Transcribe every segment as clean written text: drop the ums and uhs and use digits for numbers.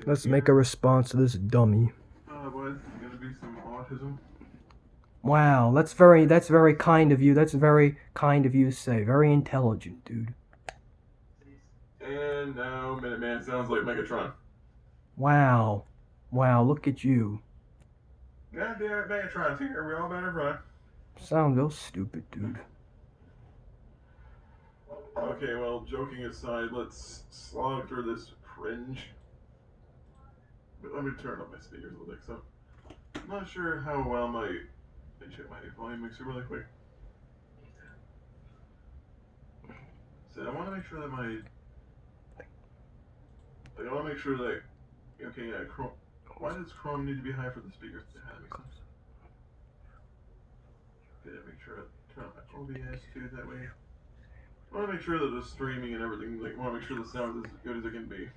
Let's make a response to this dummy. What? Gonna be some autism? Wow, that's very kind of you. That's very kind of you to say. Very intelligent, dude. And now Minuteman sounds like Megatron. Wow. Wow, look at you. God damn it, Megatron's here. We're all Megatron. Sound real stupid, dude. Okay, well, joking aside, let's slog through this cringe. But let me turn up my speakers a little bit, so I'm not sure how well let me check my volume mixer really quick. So I want to make sure that I want to make sure that, okay, yeah, Chrome, why does Chrome need to be high for the speakers? Yeah, that makes sense. Okay, make sure I turn on my OBS too, that way. I want to make sure that the streaming and everything, like, I want to make sure the sound is as good as it can be.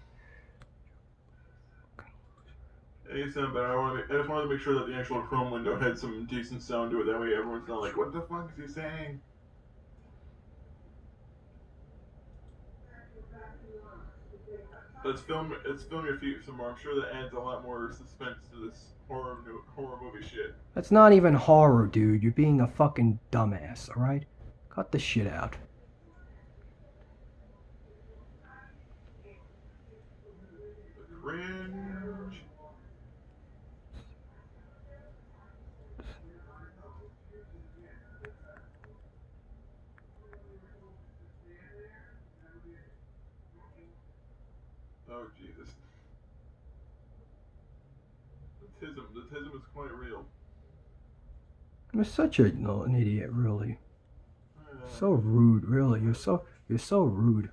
It sound better. I just wanted to make sure that the actual Chrome window had some decent sound to it. That way, everyone's not like, "What the fuck is he saying?" Let's film your feet some more. I'm sure that adds a lot more suspense to this horror movie shit. That's not even horror, dude. You're being a fucking dumbass. All right, cut the shit out. The cringe. Oh, Jesus. The tism is quite real. You're such an idiot, really. So rude, really. You're so rude.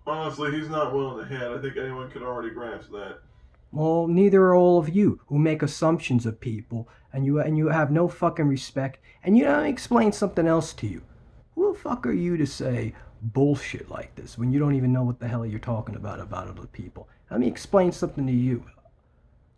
Honestly, he's not well in the head. I think anyone could already grasp that. Well, neither are all of you who make assumptions of people, and you have no fucking respect. And you know, let me explain something else to you. Who the fuck are you to say bullshit like this when you don't even know what the hell you're talking about other people? Let me explain something to you.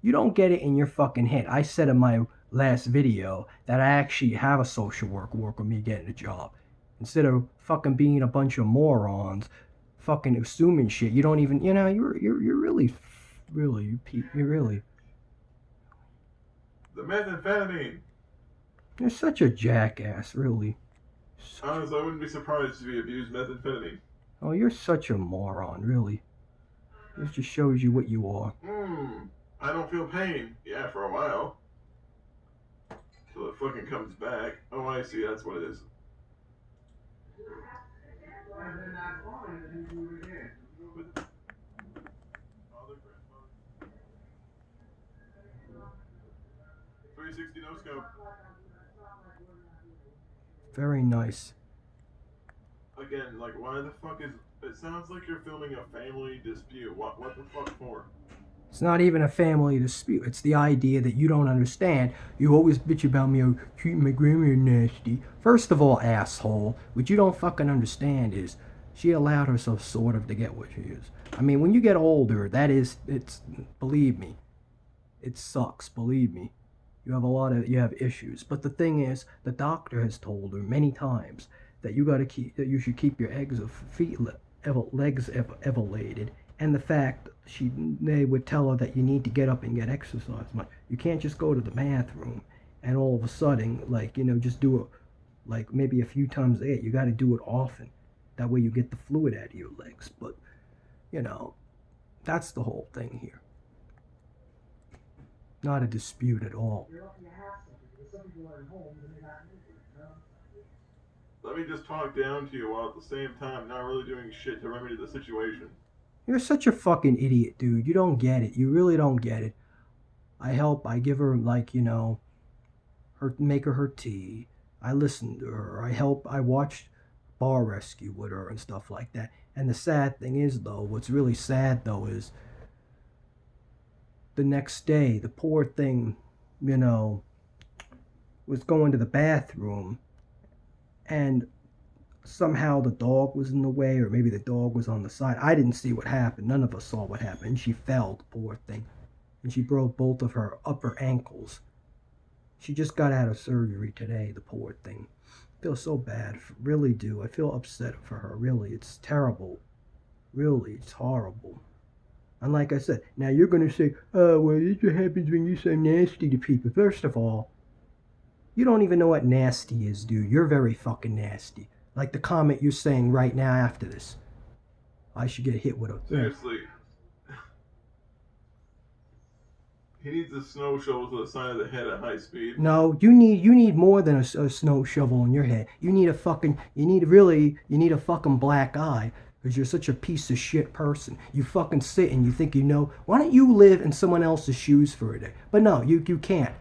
You don't get it in your fucking head. I said in my last video that I actually have a social work with me getting a job. Instead of fucking being a bunch of morons, fucking assuming shit. You don't even, you're really, you're really. The methamphetamine. You're such a jackass, really. Honestly, I wouldn't be surprised if he abused methamphetamine. Oh, you're such a moron, really. This just shows you what you are. I don't feel pain. Yeah, for a while. Till it fucking comes back. Oh, I see. That's what it is. .360 no scope. Very nice. Again, like, why the fuck is... It sounds like you're filming a family dispute. What the fuck for? It's not even a family dispute. It's the idea that you don't understand. You always bitch about me treating my grandma nasty. First of all, asshole, what you don't fucking understand is she allowed herself sort of to get what she is. I mean, when you get older, believe me, it sucks, believe me. You have issues. But the thing is, the doctor has told her many times that you should keep your legs elevated. And the fact they would tell her that you need to get up and get exercise. You can't just go to the bathroom and all of a sudden, just do it like maybe a few times a day. You got to do it often. That way you get the fluid out of your legs. But, that's the whole thing here. Not a dispute at all. Let me just talk down to you while at the same time not really doing shit to remedy the situation. You're such a fucking idiot, dude. You don't get it. You really don't get it. I give her, make her tea. I listen to her. I watched Bar Rescue with her and stuff like that. And the sad thing is, though, what's really sad, though, is the next day, the poor thing, was going to the bathroom and somehow the dog was in the way, or maybe the dog was on the side. I didn't see what happened. None of us saw what happened. And she fell, the poor thing. And she broke both of her upper ankles. She just got out of surgery today, the poor thing. feel so bad. Really do. I feel upset for her. Really, it's terrible. Really, it's horrible. And like I said, now you're going to say, oh, well, this is what happens when you're so nasty to people. First of all, you don't even know what nasty is, dude. You're very fucking nasty. Like the comment you're saying right now after this. I should get hit with a... Seriously. He needs a snow shovel to the side of the head at high speed. No, you need more than a snow shovel in your head. You need a fucking black eye, because you're such a piece of shit person. You fucking sit and you think you know. Why don't you live in someone else's shoes for a day? But no, you can't.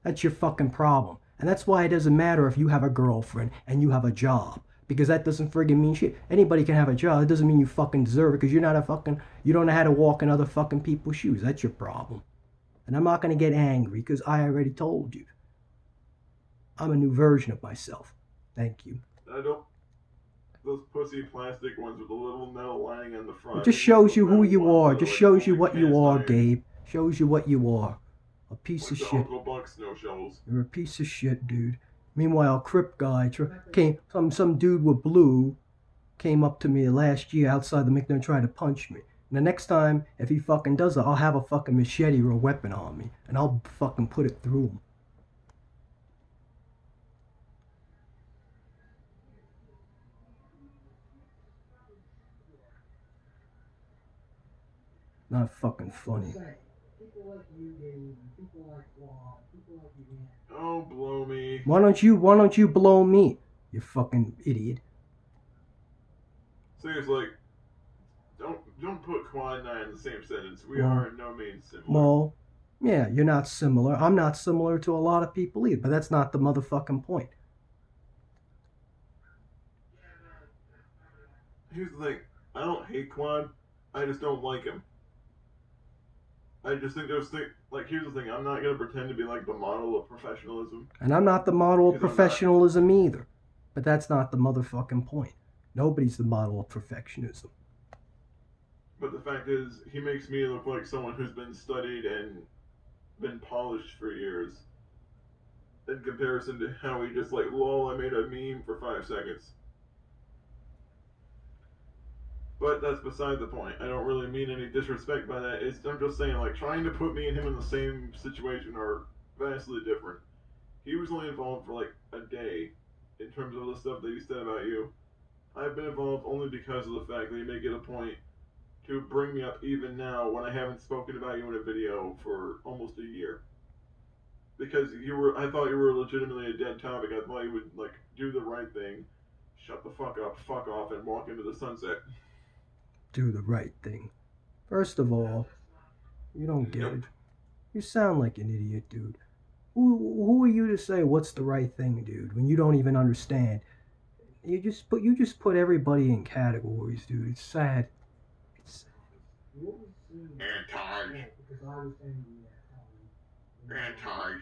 That's your fucking problem. And that's why it doesn't matter if you have a girlfriend and you have a job. Because that doesn't friggin' mean shit. Anybody can have a job. It doesn't mean you fucking deserve it, because you don't know how to walk in other fucking people's shoes. That's your problem. And I'm not going to get angry, because I already told you. I'm a new version of myself. Thank you. I don't... Those pussy plastic ones with the little metal lining on the front. It just shows you who you are. Just shows you what you are, Gabe. Shows you what you are. A piece of shit. Uncle Buck snow shovels. You're a piece of shit, dude. Meanwhile, Crip guy came. Some dude with blue came up to me last year outside the McDonald's, tried to punch me. And the next time, if he fucking does it, I'll have a fucking machete or a weapon on me, and I'll fucking put it through him. Not fucking funny. Oh, blow me. Why don't you blow me, you fucking idiot? Seriously, don't put Quad and I in the same sentence. We are in no means similar. Well, yeah, you're not similar. I'm not similar to a lot of people either, but that's not the motherfucking point. Here's the thing. I don't hate Quad. I just don't like him. I just think there's things... Like, here's the thing. I'm not going to pretend to be, like, the model of professionalism. And I'm not the model of professionalism either. But that's not the motherfucking point. Nobody's the model of perfectionism. But the fact is, he makes me look like someone who's been studied and been polished for years. In comparison to how he just, like, lol, I made a meme for 5 seconds. But that's beside the point. I don't really mean any disrespect by that. I'm just saying, like, trying to put me and him in the same situation are vastly different. He was only involved for, like, a day in terms of the stuff that he said about you. I've been involved only because of the fact that you make it a point to bring me up even now when I haven't spoken about you in a video for almost a year. Because I thought you were legitimately a dead topic. I thought you would, like, do the right thing, shut the fuck up, fuck off, and walk into the sunset. Do the right thing. First of all, you don't get it. You sound like an idiot, dude. Who are you to say what's the right thing, dude, when you don't even understand? You just put everybody in categories, dude. It's sad. It's Anti.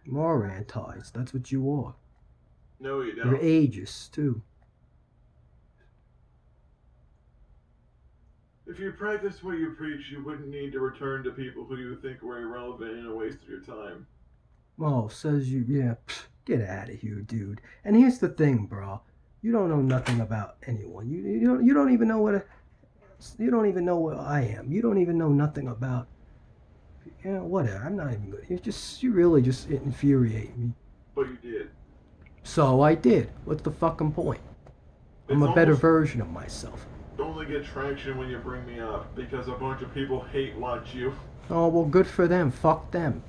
more antis. That's what you are. No, you don't. You're ageist too. If you practiced what you preach, you wouldn't need to return to people who you think were irrelevant and a waste of your time. Oh, says you, yeah. Get out of here, dude. And here's the thing, bro. You don't know nothing about anyone. You don't even know you don't even know what I am. You don't even know nothing about. Whatever. I'm not even good. You really just infuriate me. But you did. So I did. What's the fucking point? I'm a better version of myself. Only get traction when you bring me up because a bunch of people hate watch you. Oh, well, good for them. Fuck them.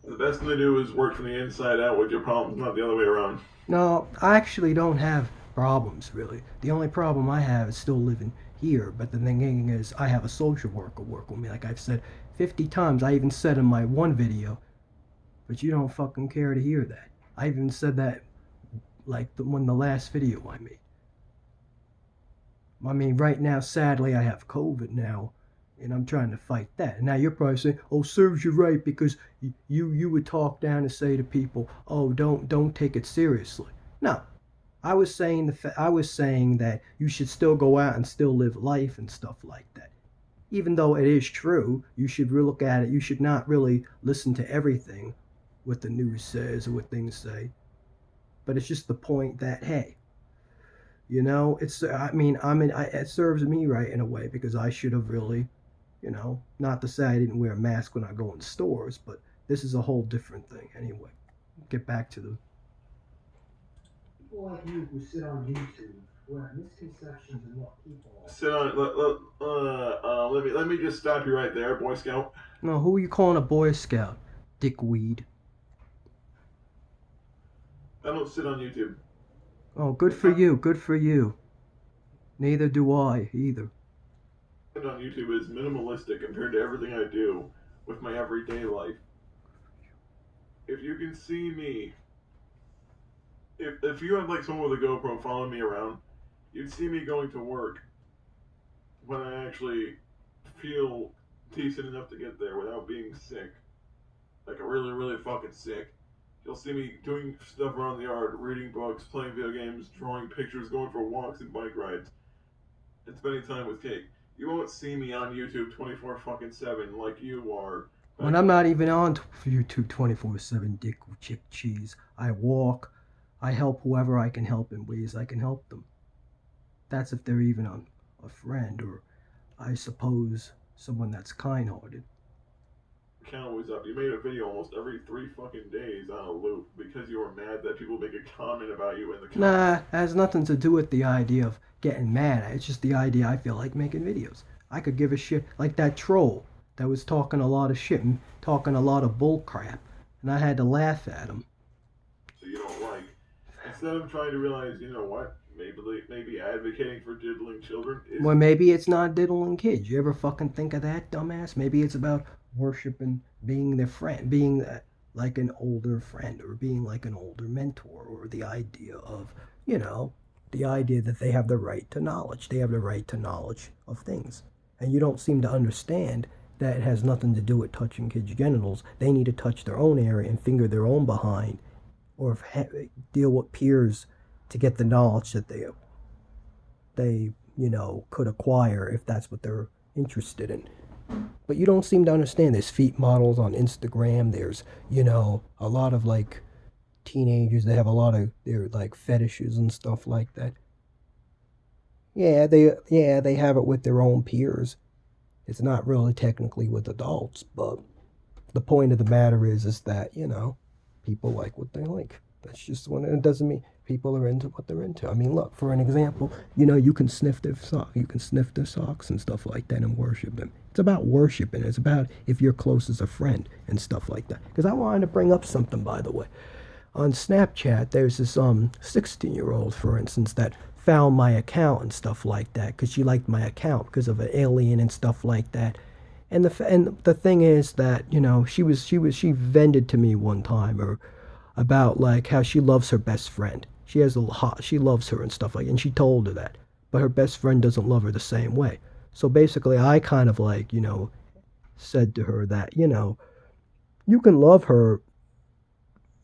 The best thing to do is work from the inside out with your problems, not the other way around. No, I actually don't have problems, really. The only problem I have is still living here, but the thing is, I have a social worker work with me, like I've said 50 times. I even said in my one video, but you don't fucking care to hear that. I even said that, like, the last video I made. I mean, right now, sadly, I have COVID now, and I'm trying to fight that. And now you're probably saying, oh, serves you right, because you would talk down and say to people, oh, don't take it seriously. No, I was saying that you should still go out and still live life and stuff like that. Even though it is true, you should look at it. You should not really listen to everything what the news says or what things say. But it's just the point that hey, it's I mean it serves me right in a way because I should have really, not to say I didn't wear a mask when I go in stores, but this is a whole different thing anyway. Get back to the people like you who sit on YouTube who have misconceptions of what people are. Sit on. Let me just stop you right there, Boy Scout. No, who are you calling a Boy Scout? Dickweed. I don't sit on YouTube. Oh, good for you. Good for you. Neither do I either. On YouTube is minimalistic compared to everything I do with my everyday life. If you can see me, if you had like someone with a GoPro following me around, you'd see me going to work when I actually feel decent enough to get there without being sick. Like really, really fucking sick. You'll see me doing stuff around the yard, reading books, playing video games, drawing pictures, going for walks and bike rides, and spending time with Kate. You won't see me on YouTube 24 fucking 7 like you are. When I'm not even on YouTube 24/7, dick chick cheese. I walk. I help whoever I can help in ways I can help them. That's if they're even a friend or, I suppose, someone that's kind-hearted. Count was up. You made a video almost every 3 fucking days on a loop because you were mad that people make a comment about you in the comments. Nah, it has nothing to do with the idea of getting mad. It's just the idea I feel like making videos. I could give a shit like that troll that was talking a lot of shit and talking a lot of bull crap, and I had to laugh at him. So you don't like. Instead of trying to realize, you know what? Maybe advocating for diddling children is. Well, maybe it's not diddling kids. You ever fucking think of that, dumbass? Maybe it's about worshiping, being their friend, being like an older friend, or being like an older mentor, or the idea of, the idea that they have the right to knowledge. They have the right to knowledge of things. And you don't seem to understand that it has nothing to do with touching kids' genitals. They need to touch their own area and finger their own behind, or deal with peers to get the knowledge that they could acquire if that's what they're interested in. But you don't seem to understand. There's feet models on Instagram. There's, a lot of like teenagers. They have a lot of their like fetishes and stuff like that. Yeah, they have it with their own peers. It's not really technically with adults, but the point of the matter is that, people like what they like. That's just when it doesn't mean people are into what they're into. I mean, look, for an example, you can sniff their socks and stuff like that and worship them. It's about worshiping. It's about if you're close as a friend and stuff like that. Because I wanted to bring up something, by the way. On Snapchat, there's this 16-year-old, for instance, that found my account and stuff like that because she liked my account because of an alien and stuff like that. And the thing is that she vented to me one time or about like how she loves her best friend. She loves her and stuff like that, and she told her that, but her best friend doesn't love her the same way. So basically, I kind of like said to her that you can love her,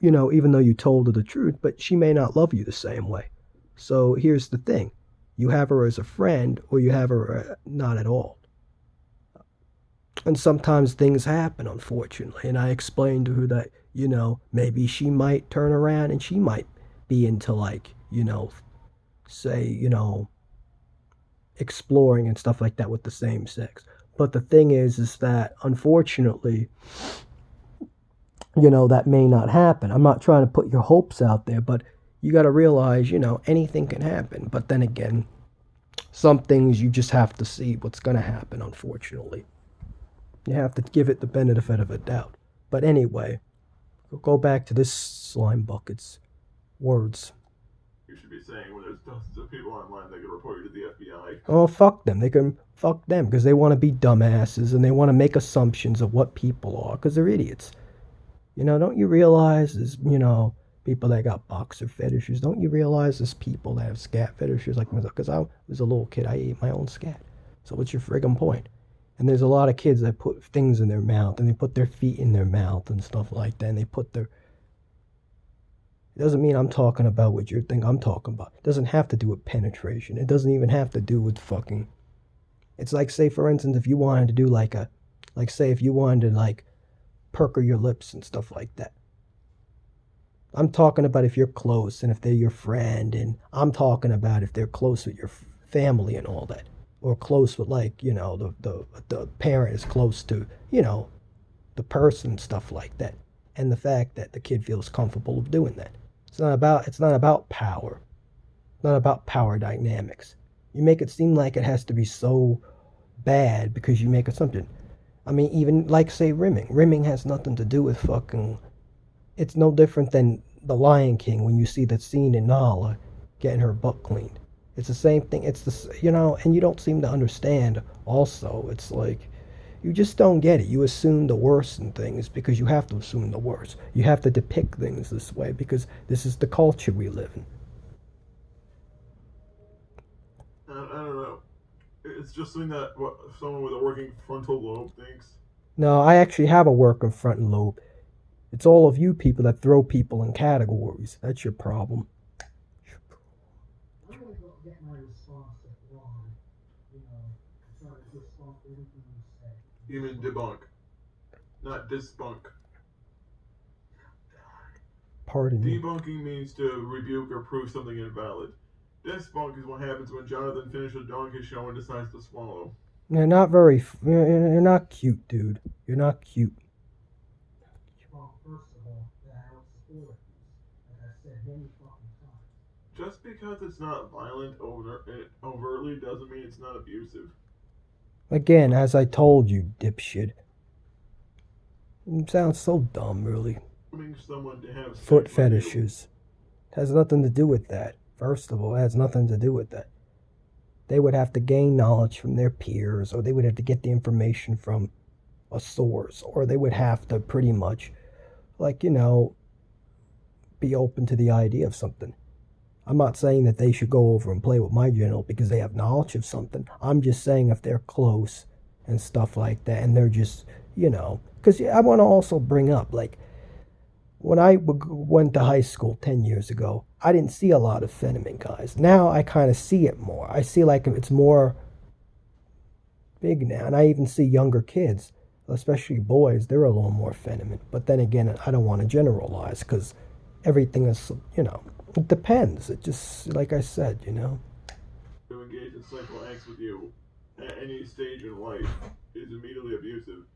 even though you told her the truth, but she may not love you the same way. So here's the thing: you have her as a friend, or you have her not at all. And sometimes things happen, unfortunately. And I explained to her that, maybe she might turn around and she might be into like, say, exploring and stuff like that with the same sex. But the thing is that unfortunately, that may not happen. I'm not trying to put your hopes out there, but you got to realize, anything can happen. But then again, some things you just have to see what's going to happen, unfortunately. You have to give it the benefit of a doubt. But anyway, we'll go back to this slime bucket's words. You should be saying when there's dozens of people online that can report you to the FBI. Oh, fuck them. They can fuck them because they want to be dumbasses and they want to make assumptions of what people are because they're idiots. Don't you realize there's, people that got boxer fetishes? Don't you realize there's people that have scat fetishes? Like, because I was a little kid, I ate my own scat. So what's your friggin' point? And there's a lot of kids that put things in their mouth and they put their feet in their mouth and stuff like that. And they put their... It doesn't mean I'm talking about what you think I'm talking about. It doesn't have to do with penetration. It doesn't even have to do with fucking. It's like, say, for instance, if you wanted to do say, if you wanted to, like, pucker your lips and stuff like that. I'm talking about if you're close and if they're your friend, and I'm talking about if they're close with your family and all that, or close with, like, the parent is close to, the person, stuff like that, and the fact that the kid feels comfortable of doing that. It's not about power. It's not about power dynamics. You make it seem like it has to be so bad because you make assumption. I mean, even like, say, rimming. Rimming has nothing to do with fucking. It's no different than the Lion King when you see that scene in Nala getting her butt cleaned. It's the same thing. It's and you don't seem to understand. Also, it's like you just don't get it. You assume the worst in things because you have to assume the worst. You have to depict things this way because this is the culture we live in. I don't know. It's just something that what someone with a working frontal lobe thinks. No, I actually have a working frontal lobe. It's all of you people that throw people in categories. That's your problem. I'm gonna go get my response wrong. Try to respond to everything you say. You mean debunk, not disbunk. Pardon me. Debunking means to rebuke or prove something invalid. Disbunk is what happens when Jonathan finishes a donkey show and decides to swallow. You're not very. You're not cute, dude. You're not cute. Well, first of all, I don't support it. Like I said many fucking times. Just because it's not violent overtly doesn't mean it's not abusive. Again, as I told you, dipshit. It sounds so dumb, really. Someone to have Foot fetishes. It has nothing to do with that. First of all, it has nothing to do with that. They would have to gain knowledge from their peers, or they would have to get the information from a source, or they would have to pretty much, like, be open to the idea of something. I'm not saying that they should go over and play with my genital because they have knowledge of something. I'm just saying if they're close and stuff like that, and they're just, because I want to also bring up, like, when I went to high school 10 years ago, I didn't see a lot of feminine guys. Now I kind of see it more. I see like it's more big now. And I even see younger kids, especially boys, they're a little more feminine. But then again, I don't want to generalize because everything is, it depends. It just, like I said, To engage in sexual acts with you at any stage in life is immediately abusive.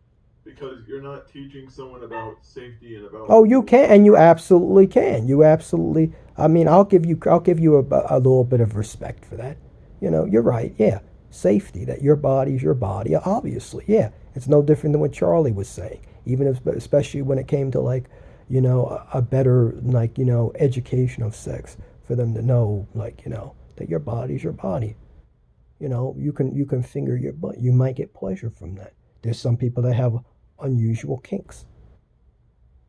Because you're not teaching someone about safety and about. Oh, you can, and you absolutely can. You absolutely. I mean, I'll give you a little bit of respect for that. You're right. Yeah, safety. That your body's your body. Obviously, yeah. It's no different than what Charlie was saying. Even if, especially when it came to, like, a better, like, education of sex for them to know, like, that your body's your body. You can finger your butt. You might get pleasure from that. There's some people that have unusual kinks.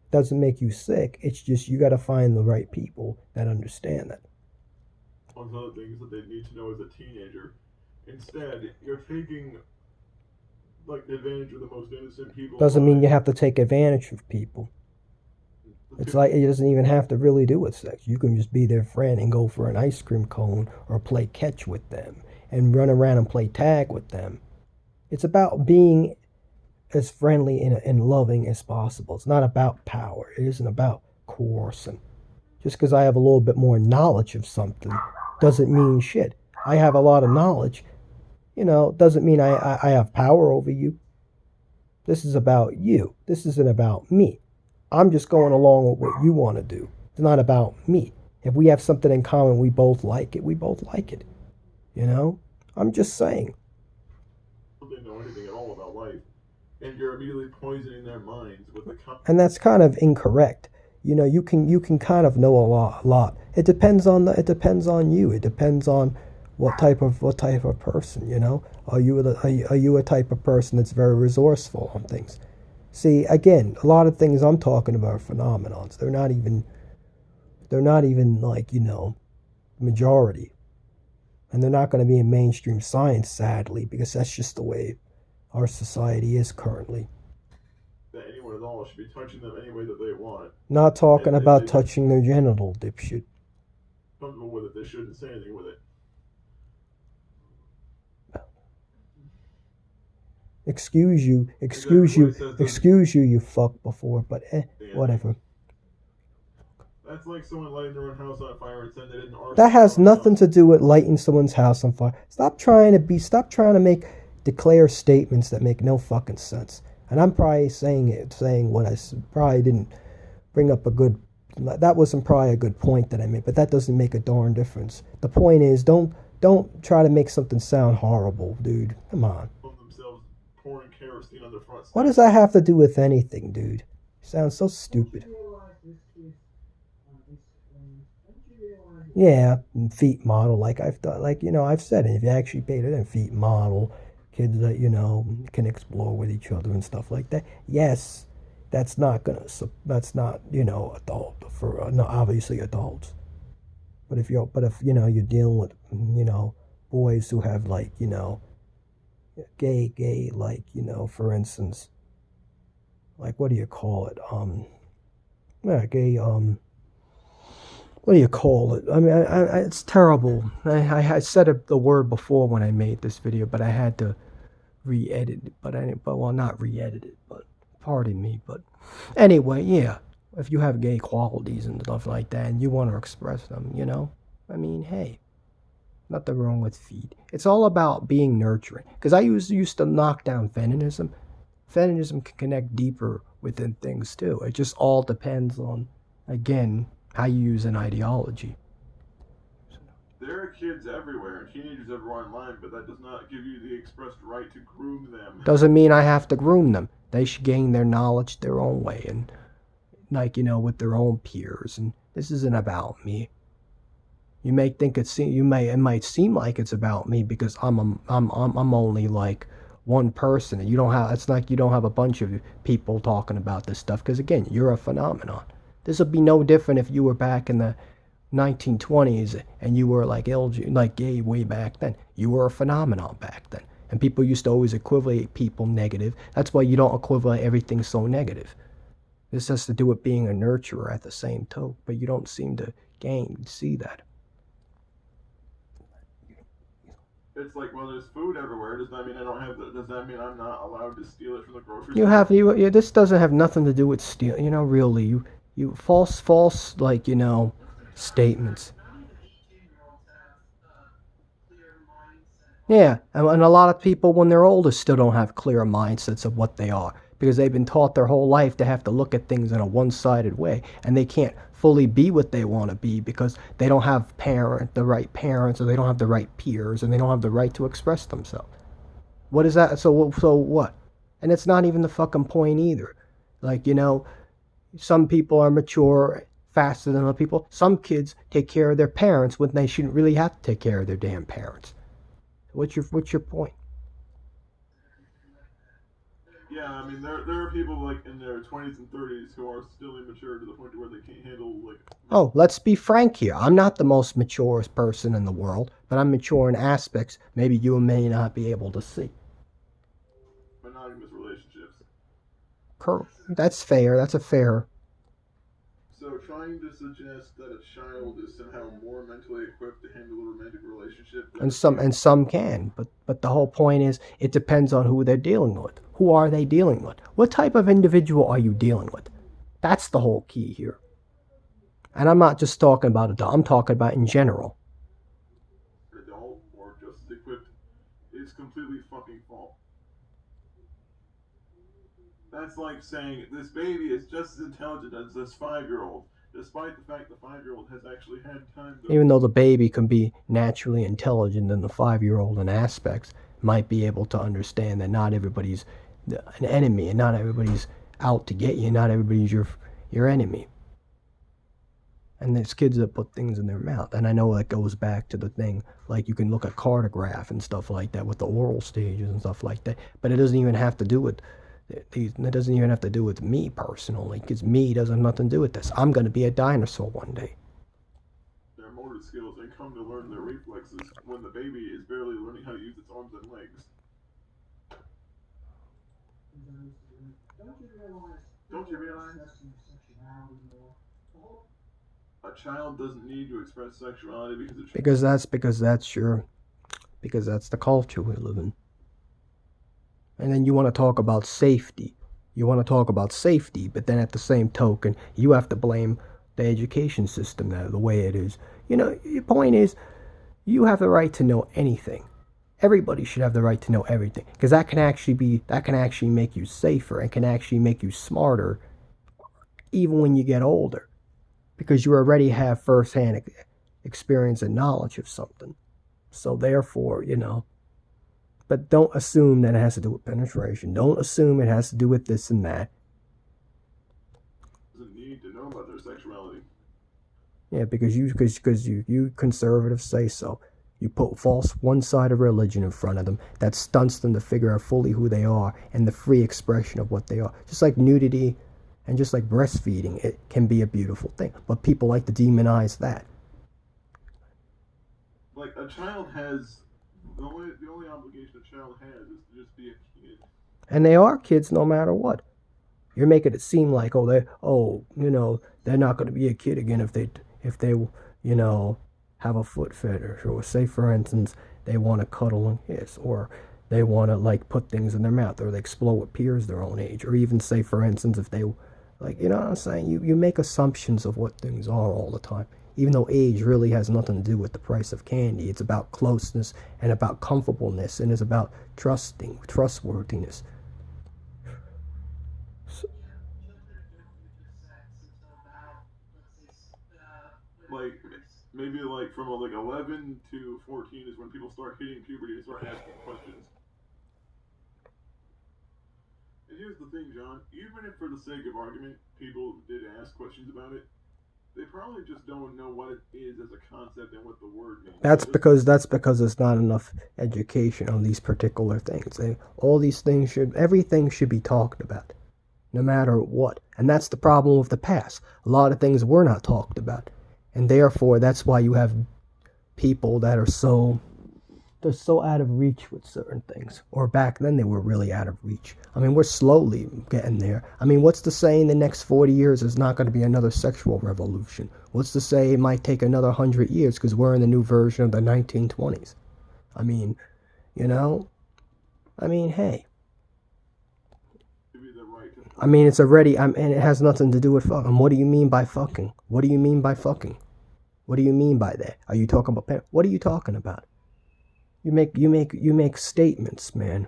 Doesn't make you sick. It's just you got to find the right people that understand that. One of the things that they need to know as a teenager. Instead, you're taking like advantage of the most innocent people. Doesn't mean you have to take advantage of people. It's like it doesn't even have to really do with sex. You can just be their friend and go for an ice cream cone or play catch with them and run around and play tag with them. It's about being as friendly and loving as possible. It's not about power. It isn't about coercing. Just because I have a little bit more knowledge of something doesn't mean shit. I have a lot of knowledge, doesn't mean I have power over you. This is about you. This isn't about me. I'm just going along with what you want to do. It's not about me. If we have something in common, we both like it, we both like it. I'm just saying. They know anything at all about life. And you're immediately poisoning their minds with the. And that's kind of incorrect. You can kind of know a lot. It depends on you. It depends on what type of person. Are you a type of person that's very resourceful on things? See, again, a lot of things I'm talking about are phenomenons. They're not even like majority, and they're not going to be in mainstream science, sadly, because that's just the way our society is currently. That anyone at all should be touching them any way that they want. Not talking And if about they touching their genital, dipshit. comfortable with it, they shouldn't say anything with it. Excuse you, you fuck before, but whatever. That's like someone lighting their own house on fire and saying they didn't arson. That has nothing to do with lighting someone's house on fire. Stop trying to declare statements that make no fucking sense. And I'm probably saying what I probably didn't bring up that wasn't probably a good point that I made, but that doesn't make a darn difference. The point is, don't try to make something sound horrible, dude. Come on. Themselves pouring kerosene on their front. What does that have to do with anything, dude? You sound so stupid. Yeah, feet model, like I've done, I've said it. If you actually paid it, feet model, kids that can explore with each other and stuff like that. Yes, that's not adult for obviously adults. But if you're dealing with boys who have gay for instance, what do you call it? Gay what do you call it? I mean, it's terrible. I said the word before when I made this video, but I had to re-edit it. But not re-edit it, but pardon me. But anyway, yeah. If you have gay qualities and stuff like that, and you want to express them, I mean, hey, nothing wrong with feet. It's all about being nurturing. Because I used to knock down feminism. Feminism can connect deeper within things too. It just all depends on, again, how you use an ideology. There are kids everywhere and teenagers everywhere online, but that does not give you the expressed right to groom them. Doesn't mean I have to groom them. They should gain their knowledge their own way and with their own peers. And this isn't about me. You may think it might seem like it's about me because I'm only like one person, and it's like you don't have a bunch of people talking about this stuff because again, you're a phenomenon. This would be no different if you were back in the 1920s and you were gay way back then. You were a phenomenon back then. And people used to always equivalent people negative. That's why you don't equivalent everything so negative. This has to do with being a nurturer at the same token, but you don't seem to see that. It's like, well, there's food everywhere. Does that mean I don't have does that mean I'm not allowed to steal it from the grocery store? This doesn't have nothing to do with stealing. Really, you false statements. Yeah, and a lot of people when they're older still don't have clear mindsets of what they are because they've been taught their whole life to have to look at things in a one-sided way, and they can't fully be what they want to be because they don't have the right parents, or they don't have the right peers, and they don't have the right to express themselves. What is that? So what? And it's not even the fucking point either. Some people are mature faster than other people. Some kids take care of their parents when they shouldn't really have to take care of their damn parents. What's your point? Yeah, I mean, there are people in their 20s and 30s who are still immature to the point where they can't handle Oh, let's be frank here. I'm not the most mature person in the world, but I'm mature in aspects maybe you may not be able to see. Monogamous relationships. That's fair. That's a fair. So trying to suggest that a child is somehow more mentally equipped to handle a romantic relationship. And some can, but the whole point is it depends on who they're dealing with. Who are they dealing with? What type of individual are you dealing with? That's the whole key here. And I'm not just talking about adult. I'm talking about in general. Adult or just as equipped is completely fucking false. That's like saying this baby is just as intelligent as this 5-year-old, despite the fact the 5-year-old has actually had time to... Even though the baby can be naturally intelligent than the 5-year-old in aspects, might be able to understand that not everybody's an enemy and not everybody's out to get you, not everybody's your enemy. And there's kids that put things in their mouth. And I know that goes back to the thing, you can look at cartograph and stuff like that with the oral stages and stuff like that. But it doesn't even have to do with me personally, because me doesn't have nothing to do with this. I'm going to be a dinosaur one day. Their motor skills, they come to learn their reflexes when the baby is barely learning how to use its arms and legs. Don't you realize a child doesn't need to express sexuality because that's the culture we live in. And then you want to talk about safety. But then at the same token, you have to blame the education system now, the way it is. Your point is, you have the right to know anything. Everybody should have the right to know everything, because that can actually make you safer and can actually make you smarter, even when you get older, because you already have firsthand experience and knowledge of something. So therefore, but don't assume that it has to do with penetration. Don't assume it has to do with this and that. doesn't need to know about their sexuality. Yeah, because you conservatives say so. You put false one side of religion in front of them that stunts them to figure out fully who they are and the free expression of what they are. Just like nudity and just like breastfeeding, it can be a beautiful thing. But people like to demonize that. Like, a child has the only obligation a child has is to just be a kid. And they are kids no matter what. You're making it seem like, they're not going to be a kid again if they have a foot fetish, or say for instance they want to cuddle and kiss, or they want to like put things in their mouth, or they explore with peers their own age, or even say for instance if they what I'm saying, you make assumptions of what things are all the time, even though age really has nothing to do with the price of candy. It's about closeness and about comfortableness, and it's about trustworthiness. Like, maybe like from like 11 to 14 is when people start hitting puberty and start asking questions. And here's the thing, John. Even if, for the sake of argument, people did ask questions about it, they probably just don't know what it is as a concept and what the word means. That's because there's not enough education on these particular things. Everything should be talked about, no matter what. And that's the problem with the past. A lot of things were not talked about. And therefore, that's why you have people that are so out of reach with certain things. Or back then, they were really out of reach. I mean, we're slowly getting there. I mean, what's to say in the next 40 years there's not going to be another sexual revolution? What's to say it might take another 100 years because we're in the new version of the 1920s? I mean, hey. I mean, it's already, and it has nothing to do with fucking. What do you mean by fucking? What do you mean by fucking? What do you mean by that? Are you talking about? What are you talking about? You make statements, man.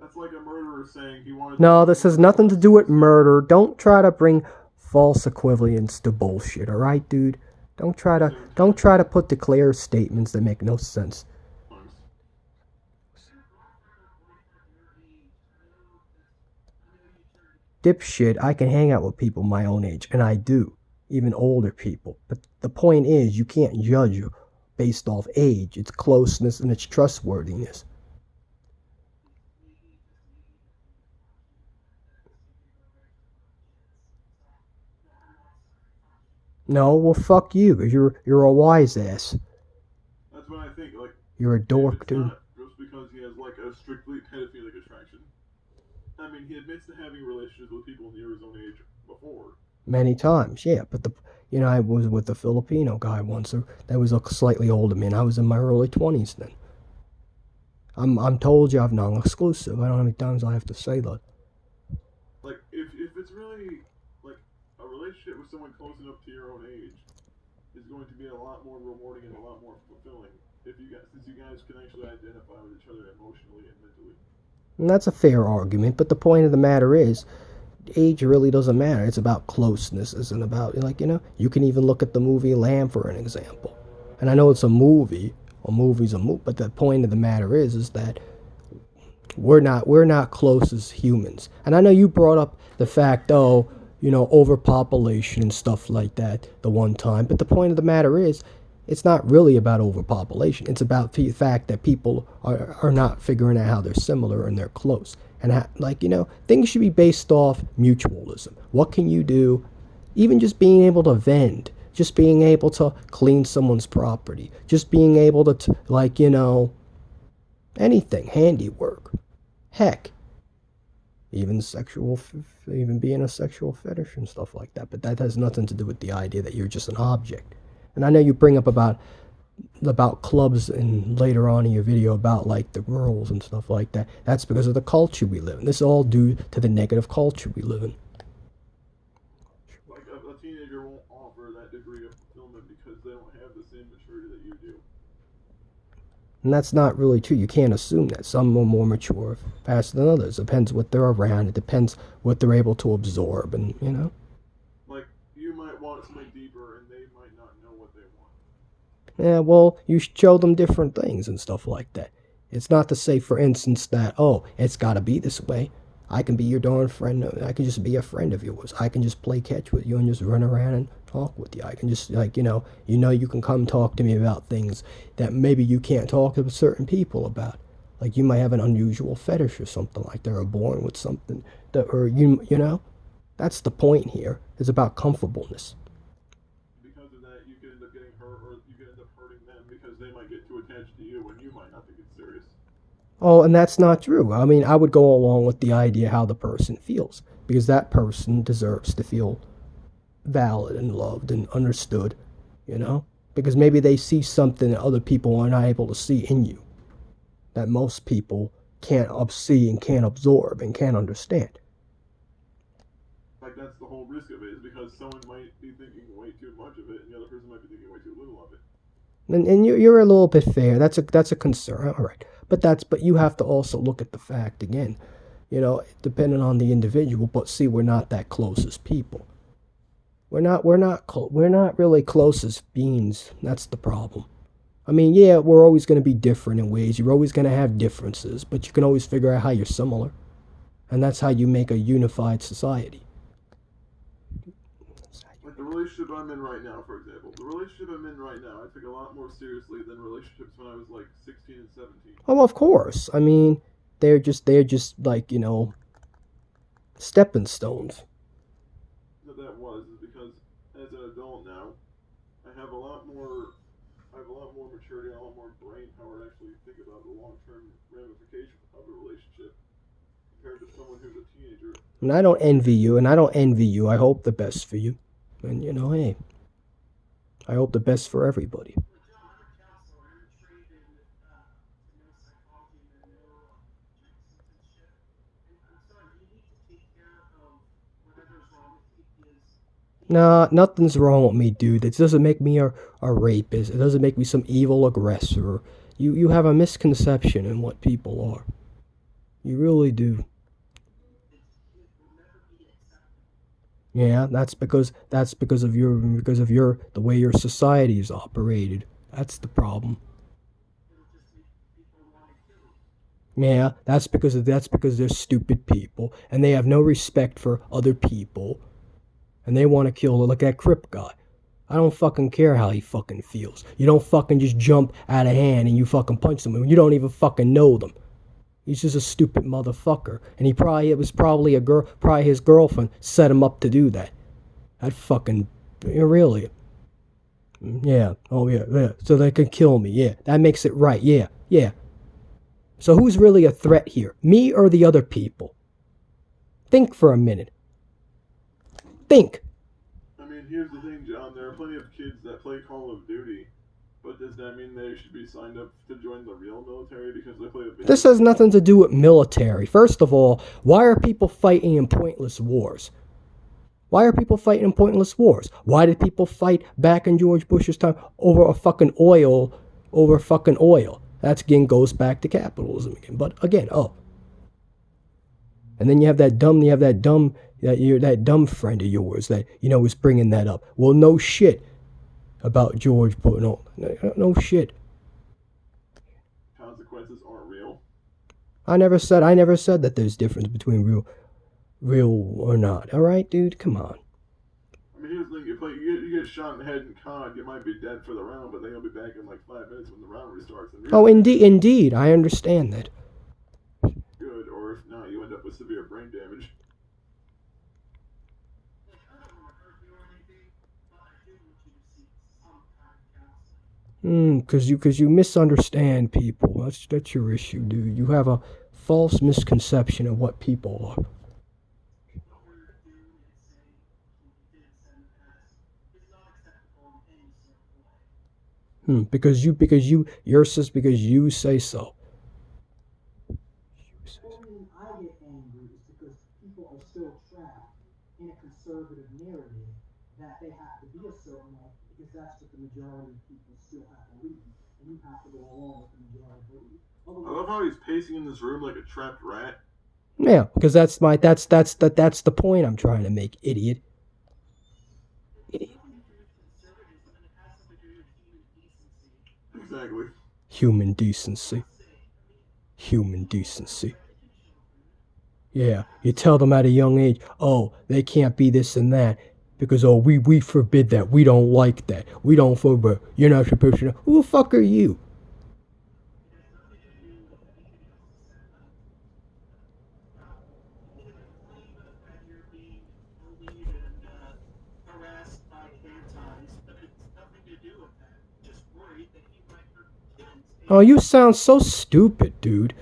That's like a murderer saying he wanted. No, this has nothing to do with murder. Don't try to bring false equivalence to bullshit. All right, dude. Don't try to put declare statements that make no sense. Dipshit, I can hang out with people my own age, and I do, even older people. But the point is, you can't judge based off age. It's closeness and it's trustworthiness. No, well, fuck you, because you're a wise ass. That's what I think. Like, you're a dork, dude. Just because he has like a strictly pedophilic attraction. I mean, he admits to having relationships with people near his own age before. Many times, yeah. But I was with a Filipino guy once that was a slightly older man. I was in my early 20s then. I'm told you I'm non-exclusive. I don't know how many times I have to say that. Like, if it's really like a relationship with someone close enough to your own age is going to be a lot more rewarding and a lot more fulfilling since you guys can actually identify with each other emotionally and mentally. And that's a fair argument, but the point of the matter is, age really doesn't matter. It's about closeness. It's about, you can even look at the movie Lamb for an example. And I know it's a movie, but the point of the matter is that we're not close as humans. And I know you brought up the fact, overpopulation and stuff like that the one time, but the point of the matter is, it's not really about overpopulation. It's about the fact that people are not figuring out how they're similar and they're close. And things should be based off mutualism. What can you do? Even just being able to vend, just being able to clean someone's property, just being able to Anything, handiwork, heck, even even being a sexual fetish and stuff like that. But that has nothing to do with the idea that you're just an object. And I know you bring up about clubs and later on in your video about like the girls and stuff like that. That's because of the culture we live in. This is all due to the negative culture we live in. Like a teenager won't offer that degree of fulfillment because they don't have the same maturity that you do. And that's not really true. You can't assume that. Some are more mature faster than others. It depends what they're around. It depends what they're able to absorb, and you know. Like, you might want something deeper and they might not know what they want. Yeah, well, you show them different things and stuff like that. It's not to say, for instance, that, oh, it's got to be this way. I can be your darn friend. I can just be a friend of yours. I can just play catch with you and just run around and talk with you. I can just, like, you can come talk to me about things that maybe you can't talk to certain people about. Like, you might have an unusual fetish or something like that, or born with something that, or that's the point here. It's about comfortableness. Because of that, you could end up getting hurt, or you could end up hurting them because they might get too attached to you and you might not think it's serious. Oh, and that's not true. I mean, I would go along with the idea how the person feels, because that person deserves to feel valid and loved and understood, you know? Because maybe they see something that other people are not able to see in you, that most people can't see and can't absorb and can't understand. Like, that's the whole risk of it, is because someone might be thinking way too much of it and the other person might be thinking way too little of it. And you're a little bit fair. That's a concern. All right, but you have to also look at the fact again. Depending on the individual. But see, we're not that close as people. We're not really close as beings. That's the problem. I mean, yeah, we're always going to be different in ways. You're always going to have differences, but you can always figure out how you're similar, and that's how you make a unified society. Like the relationship I'm in right now, for example. The relationship I'm in right now, I take a lot more seriously than relationships when I was like 16 and 17. Oh, of course. I mean, they're just like stepping stones. What that was is because as an adult now, I have a lot more. I have a lot more maturity, and a lot more brain power to actually think about the long-term ramifications of a relationship compared to someone who's a teenager. And I don't envy you, and I don't envy you. I hope the best for you, and hey, I hope the best for everybody. Nah, nothing's wrong with me, dude. It doesn't make me a rapist. It doesn't make me some evil aggressor. You have a misconception in what people are. You really do. Yeah, that's because of your the way your society is operated. That's the problem. Yeah, that's because they're stupid people and they have no respect for other people and they want to kill like that Crip guy. I don't fucking care how he fucking feels. You don't fucking just jump out of hand and you fucking punch someone. You don't even fucking know them. He's just a stupid motherfucker. And it was probably probably his girlfriend set him up to do that. That fucking, really. Yeah, oh yeah, yeah. So they can kill me, yeah. That makes it right, yeah, yeah. So who's really a threat here? Me or the other people? Think for a minute. Think. I mean, here's the thing, John. There are plenty of kids that play Call of Duty, but does that mean they should be signed up to join the real military because they play a video This has nothing to do with military. First of all, why are people fighting in pointless wars? Why are people fighting in pointless wars? Why did people fight back in George Bush's time over a fucking oil? Over fucking oil. That again goes back to capitalism again. But again, and then you have that dumb friend of yours that is bringing that up. Well, no shit about George Bush. No shit. consequences aren't real. I never said that there's difference between real or not. All right, dude, come on. I mean, here's the thing: you get shot in the head and caught, you might be dead for the round, but then you'll be back in like 5 minutes when the round restarts. And Oh, indeed, I understand that. good, or if not, you end up with severe brain damage. Because you misunderstand people. That's your issue, dude. You have a false misconception of what people are. Because you say so. Only reason I get angry is because people are still trapped in a conservative narrative that they have to be a certain way because that's what the majority of people still have to believe, and you have to go along with the majority belief. I love how he's pacing in this room like a trapped rat. Yeah, because that's the point I'm trying to make, idiot. Exactly. Human decency. Human decency. Yeah, you tell them at a young age, oh, they can't be this and that. Because, oh, we forbid that. We don't like that. We don't forbid. You're not supposed to know. Who the fuck are you? Oh, you sound so stupid, dude.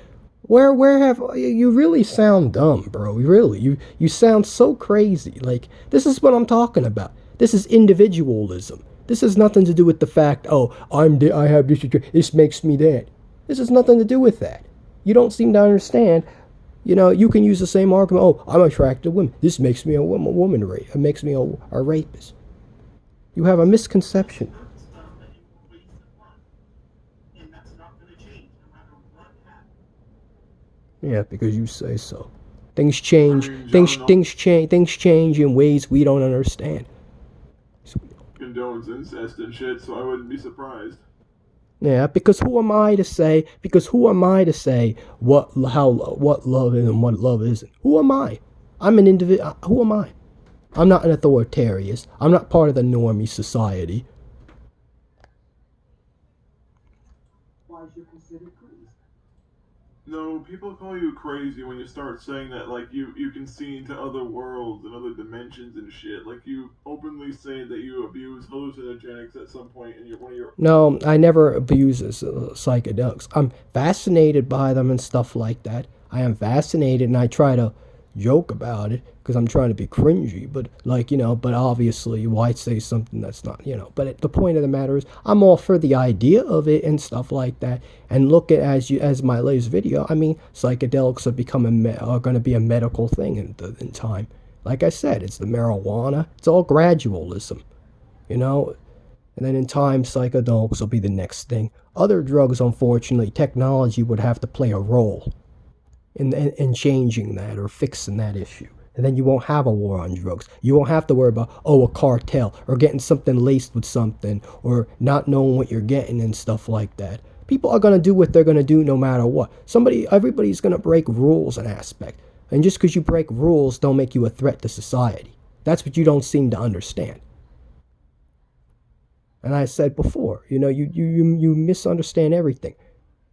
Where have you really sound dumb, bro? Really, you sound so crazy. Like this is what I'm talking about. This is individualism. This has nothing to do with the fact, oh, I have this makes me that. This has nothing to do with that. You don't seem to understand. You know, you can use the same argument. Oh, I'm attracted to women. This makes me a woman rape. It makes me a rapist. You have a misconception. Yeah, because you say so. Things change. I mean, Things change in ways we don't understand. Condones incest and shit, so I wouldn't be surprised. Yeah, because who am I to say? Because who am I to say what love is and what love isn't? Who am I? I'm an individual. Who am I? I'm not an authoritarian. I'm not part of the normie society. Why is you considered crazy? No, people call you crazy when you start saying that, like, you can see into other worlds and other dimensions and shit. Like, you openly say that you abuse hallucinogenics at some point in one of your... No, I never abuse psychedelics. I'm fascinated by them and stuff like that. I am fascinated and I try to joke about it because I'm trying to be cringy, but like, but obviously why say something that's not, but the point of the matter is I'm all for the idea of it and stuff like that. And look at as my latest video, I mean, psychedelics are going to be a medical thing in time. Like I said, it's the marijuana. It's all gradualism, and then in time psychedelics will be the next thing. Other drugs, unfortunately, technology would have to play a role in changing that or fixing that issue. And then you won't have a war on drugs. You won't have to worry about, a cartel or getting something laced with something or not knowing what you're getting and stuff like that. People are going to do what they're going to do no matter what. Everybody's going to break rules and aspect. And just because you break rules don't make you a threat to society. That's what you don't seem to understand. And I said before, you misunderstand everything.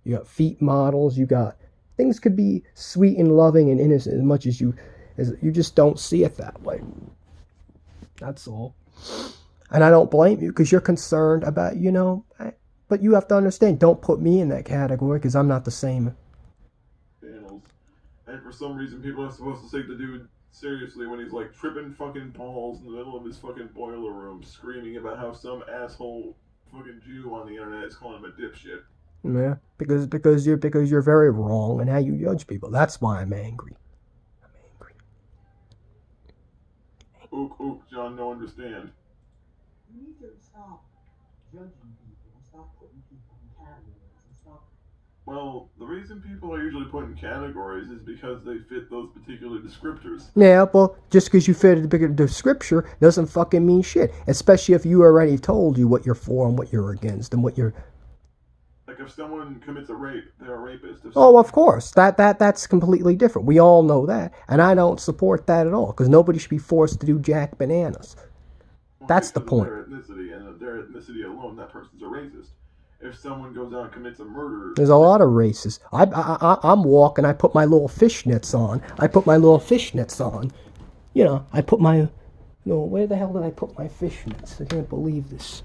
You got feet models, you got things could be sweet and loving and innocent as much as you just don't see it that way. That's all. And I don't blame you because you're concerned about, but you have to understand, don't put me in that category because I'm not the same. Panels. And for some reason, people are supposed to take the dude seriously when he's like tripping fucking balls in the middle of his fucking boiler room, screaming about how some asshole fucking Jew on the internet is calling him a dipshit. Yeah, because you're very wrong in how you judge people. That's why I'm angry. Ook, John, no understand. You need to stop judging people and stop putting people in categories and stop. Well, the reason people are usually put in categories is because they fit those particular descriptors. Yeah, well, just because you fit the scripture doesn't fucking mean shit. Especially if you already told you what you're for and what you're against and what you're... Like if someone commits a rape, they're a rapist. Of course. That's completely different. We all know that. And I don't support that at all. Because nobody should be forced to do jack bananas. Well, that's the point. Their ethnicity, and their ethnicity alone, that person's a racist. If someone goes out and commits a murder... There's a lot of races. I'm walking, I put my little fishnets on. I put my... No, where the hell did I put my fishnets? I can't believe this.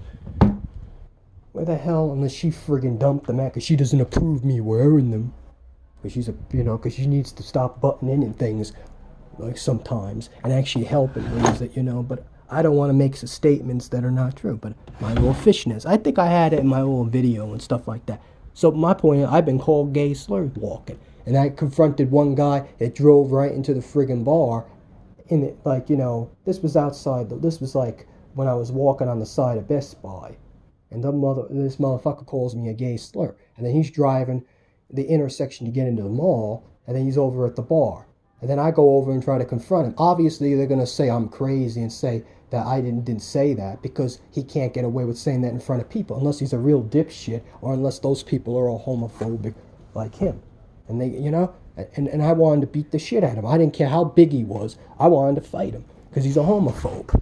Where the hell, unless she friggin' dumped them at, because she doesn't approve me wearing them. Because she's because she needs to stop butting in things, like sometimes, and actually help in ways that, but I don't want to make statements that are not true. But my little fishness, I think I had it in my little video and stuff like that. So my point is, I've been called gay slurs walking. And I confronted one guy that drove right into the friggin' bar. And it, like, this was outside, this was like when I was walking on the side of Best Buy. And this motherfucker calls me a gay slur. And then he's driving the intersection to get into the mall. And then he's over at the bar. And then I go over and try to confront him. Obviously, they're going to say I'm crazy and say that I didn't say that, because he can't get away with saying that in front of people unless he's a real dipshit, or unless those people are all homophobic like him. And they, and I wanted to beat the shit out of him. I didn't care how big he was. I wanted to fight him because he's a homophobe.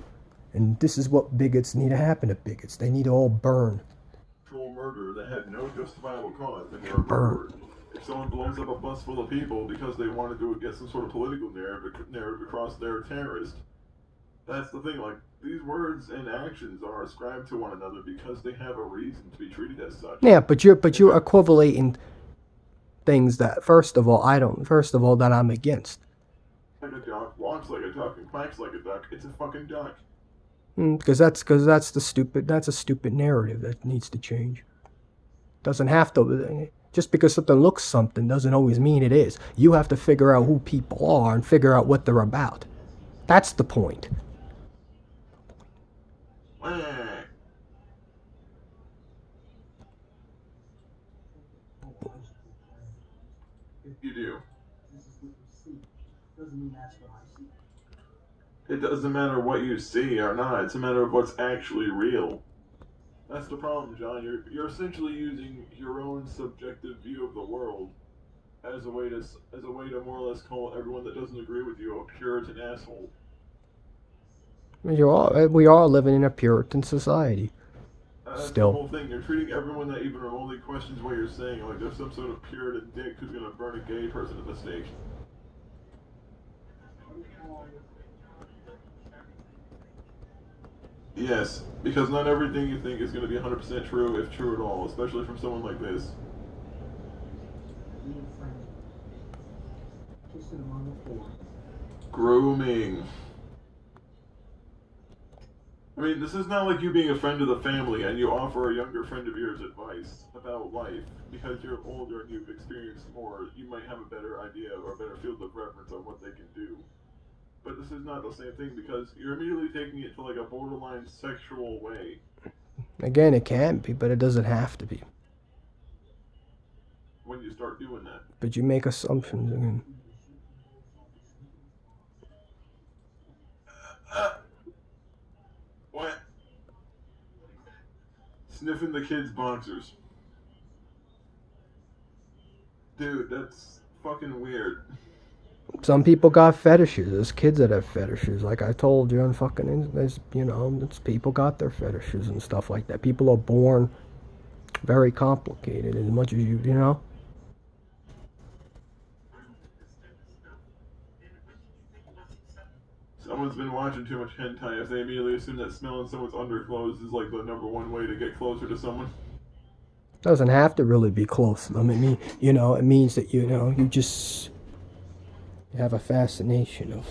And this is what bigots need to happen to bigots. They need to all burn. Murder that had no justifiable cause, and they're a murderer. If someone blows up a bus full of people because they want to get some sort of political narrative across, they're a terrorist. That's the thing. Like, these words and actions are ascribed to one another because they have a reason to be treated as such. Yeah, but you're equivalating things that first of all that I'm against. Like a duck walks like a duck and quacks like a duck. It's a fucking duck. Because that's a stupid narrative that needs to change. Doesn't have to. Just because something looks something doesn't always mean it is. You have to figure out who people are and figure out what they're about. That's the point. You do. This is what you see. Doesn't mean that's what I see. It doesn't matter what you see or not. It's a matter of what's actually real. That's the problem, John. You're essentially using your own subjective view of the world as a way to more or less call everyone that doesn't agree with you a Puritan asshole. We are living in a Puritan society. That's Still. the whole thing. You're treating everyone that even remotely questions what you're saying like there's some sort of Puritan dick who's gonna burn a gay person at the stake. Yes, because not everything you think is going to be 100% true, if true at all, especially from someone like this. Grooming. I mean, this is not like you being a friend of the family and you offer a younger friend of yours advice about life. Because you're older and you've experienced more, you might have a better idea or a better field of reference on what they can do. But this is not the same thing because you're immediately taking it to like a borderline sexual way. Again, it can be, but it doesn't have to be. When you start doing that. But you make assumptions again. What? Sniffing the kids' boxers. Dude, that's fucking weird. Some people got fetishes. There's kids that have fetishes. Like I told you, and there's, it's people got their fetishes and stuff like that. People are born very complicated as much as you. Someone's been watching too much hentai if they immediately assume that smelling someone's underclothes is like the #1 way to get closer to someone. Doesn't have to really be close. I mean, it means that you just have a fascination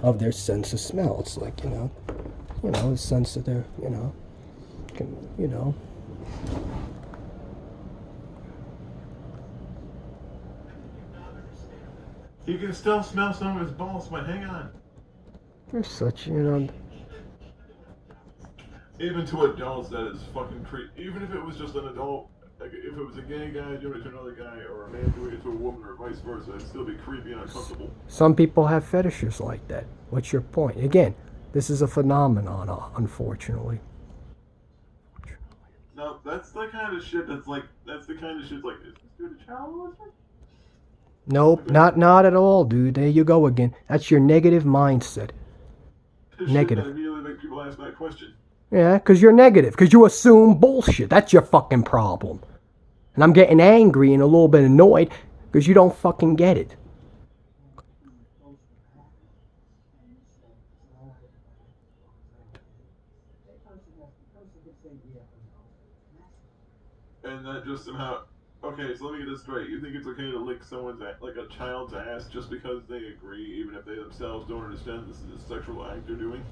of their sense of smell. It's like the sense of their You can still smell someone's balls, but hang on. There's such Even to adults, that is fucking creepy. Even if it was just an adult, like if it was a gay guy doing it to another guy, or a man doing it to a woman, or vice versa, it'd still be creepy and uncomfortable. Some people have fetishes like that. What's your point? Again, this is a phenomenon, unfortunately. No, that's the kind of shit that's like, is this dude a child molester? Nope, not at all, dude. There you go again. That's your negative mindset. Negative. That immediately make people ask that question. Yeah, because you're negative. Because you assume bullshit. That's your fucking problem. And I'm getting angry and a little bit annoyed because you don't fucking get it. And that just somehow. Okay, so let me get this straight. You think it's okay to lick someone's like a child's ass just because they agree, even if they themselves don't understand this is a sexual act they're doing?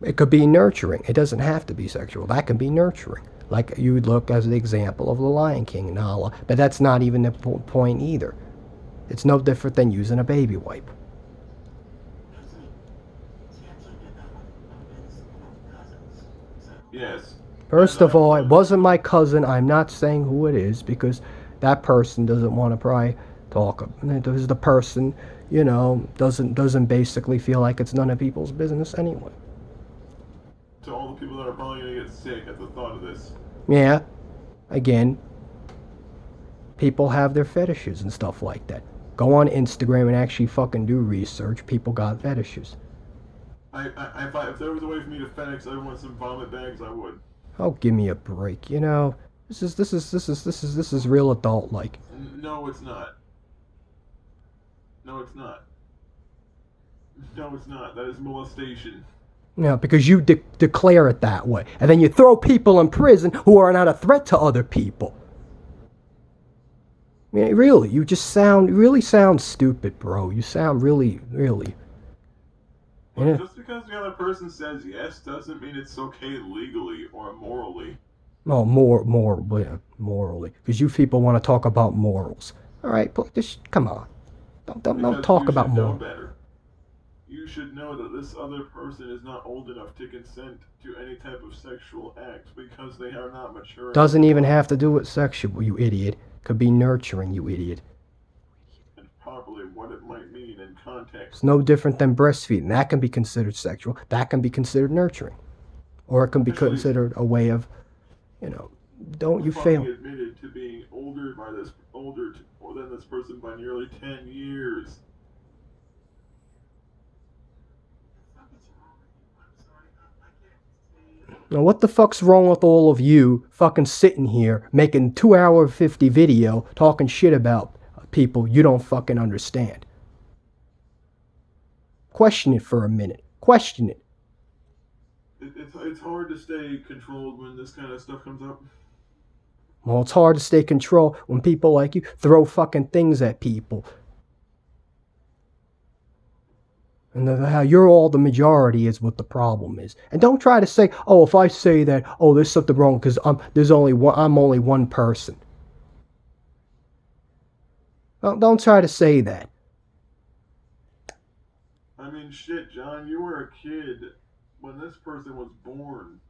It could be nurturing. It doesn't have to be sexual. That can be nurturing. Like you would look as the example of the Lion King, Nala. But that's not even the point either. It's no different than using a baby wipe. Yes. First of all, it wasn't my cousin. I'm not saying who it is because that person doesn't want to probably talk. There's the person, doesn't basically feel like it's none of people's business anyway. To all the people that are probably going to get sick at the thought of this. Yeah. Again, people have their fetishes and stuff like that. Go on Instagram and actually fucking do research. People got fetishes. If there was a way for me to FedEx everyone some vomit bags, I would. Oh, give me a break. This is real adult like. No, it's not. No, it's not. No, it's not. That is molestation. Because you declare it that way, and then you throw people in prison who are not a threat to other people. I mean, really, you really sound stupid, bro. You sound really. But just because the other person says yes doesn't mean it's okay legally or morally. Oh, morally. Because you people want to talk about morals. All right, just come on. Don't talk about morals. Better. You should know that this other person is not old enough to consent to any type of sexual act because they are not mature. Doesn't even have to do with sexual, you idiot. Could be nurturing, you idiot. And probably what it might mean in context. It's no different than breastfeeding. That can be considered sexual. That can be considered nurturing. Or it can be considered a way of, don't you fail. Admitted to being older than this person by nearly 10 years. Now, what the fuck's wrong with all of you fucking sitting here making 2-hour 50 video talking shit about people you don't fucking understand? Question it for a minute. Question it. It's hard to stay controlled when this kind of stuff comes up. Well, it's hard to stay controlled when people like you throw fucking things at people. And how you're all the majority is what the problem is. And don't try to say, oh, if I say that, oh, there's something wrong because I'm only one person. Don't try to say that. I mean, shit, John, you were a kid when this person was born.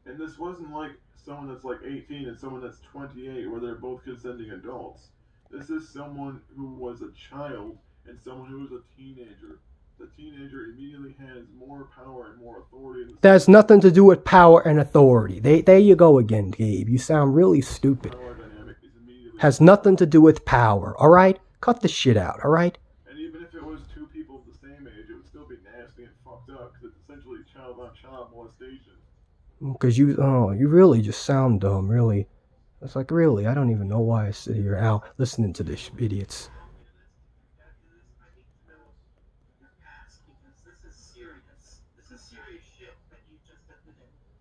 And this wasn't like someone that's like 18 and someone that's 28 where they're both consenting adults. This is someone who was a child and someone who was a teenager. The teenager immediately has more power and more authority. That has nothing to do with power and authority. There you go again, Gabe. You sound really stupid. Power dynamic is immediately has nothing to do with power, all right? Cut the shit out, all right? And even if it was two people of the same age, it would still be nasty and fucked up because it's essentially child-on-child molestation. Because you really just sound dumb, really. It's like, really, I don't even know why I sit here out listening to this idiots.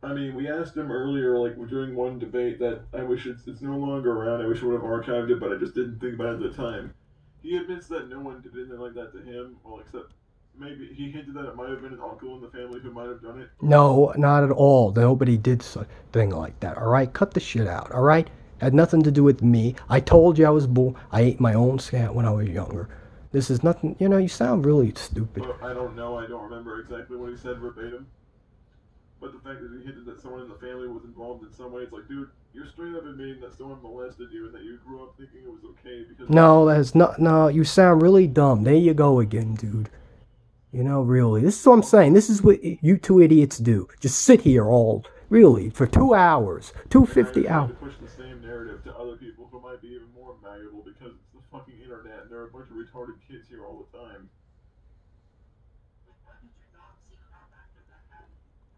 I mean, we asked him earlier, like during one debate, that I wish it's no longer around. I wish I would have archived it, but I just didn't think about it at the time. He admits that no one did anything like that to him, well, except maybe he hinted that it might have been an uncle in the family who might have done it. No, not at all. Nobody did something like that, all right? Cut the shit out, all right? Had nothing to do with me. I told you I was born. I ate my own scat when I was younger. This is nothing, you sound really stupid. Well, I don't know. I don't remember exactly what he said verbatim. But the fact that he hinted that someone in the family was involved in some way, it's like, dude, you're straight up admitting that someone molested you and that you grew up thinking it was okay because... No, you sound really dumb. There you go again, dude. Really. This is what I'm saying. This is what you two idiots do. Just sit here really, for 2 hours. 250 hours. To push the same narrative to other people who might be even more malleable because it's the fucking internet and there are a bunch of retarded kids here all the time.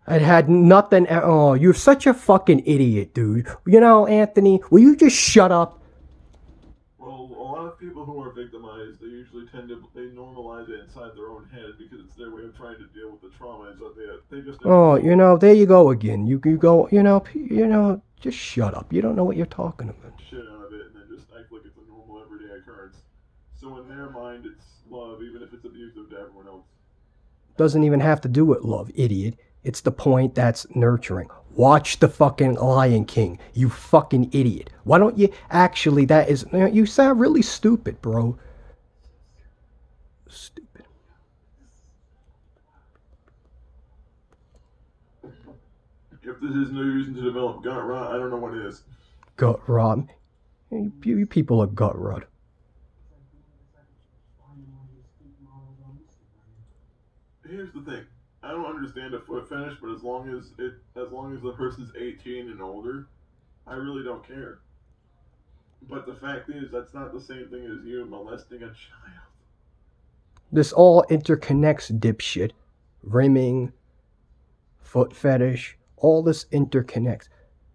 It had nothing. Oh, you're such a fucking idiot, dude. Anthony, will you just shut up? Well, a lot of people who are victimized, they usually they normalize it inside their own head because it's their way of trying to deal with the trauma. Is that they just. Oh, there you go again. You go, Just shut up. You don't know what you're talking about. shit out of it and then just act like it's a normal everyday occurrence. So in their mind, it's love, even if it's abusive to everyone else. Doesn't even have to do with love, idiot. It's the point that's nurturing. Watch the fucking Lion King, you fucking idiot. Why don't you actually, you sound really stupid, bro. Stupid. If this is no reason to develop gut rot, I don't know what is. Gut rot. You people are gut rot. Here's the thing. I don't understand a foot fetish, but as long as the person's 18 and older, I really don't care. But the fact is, that's not the same thing as you molesting a child. This all interconnects, dipshit. Rimming, foot fetish, all this interconnects.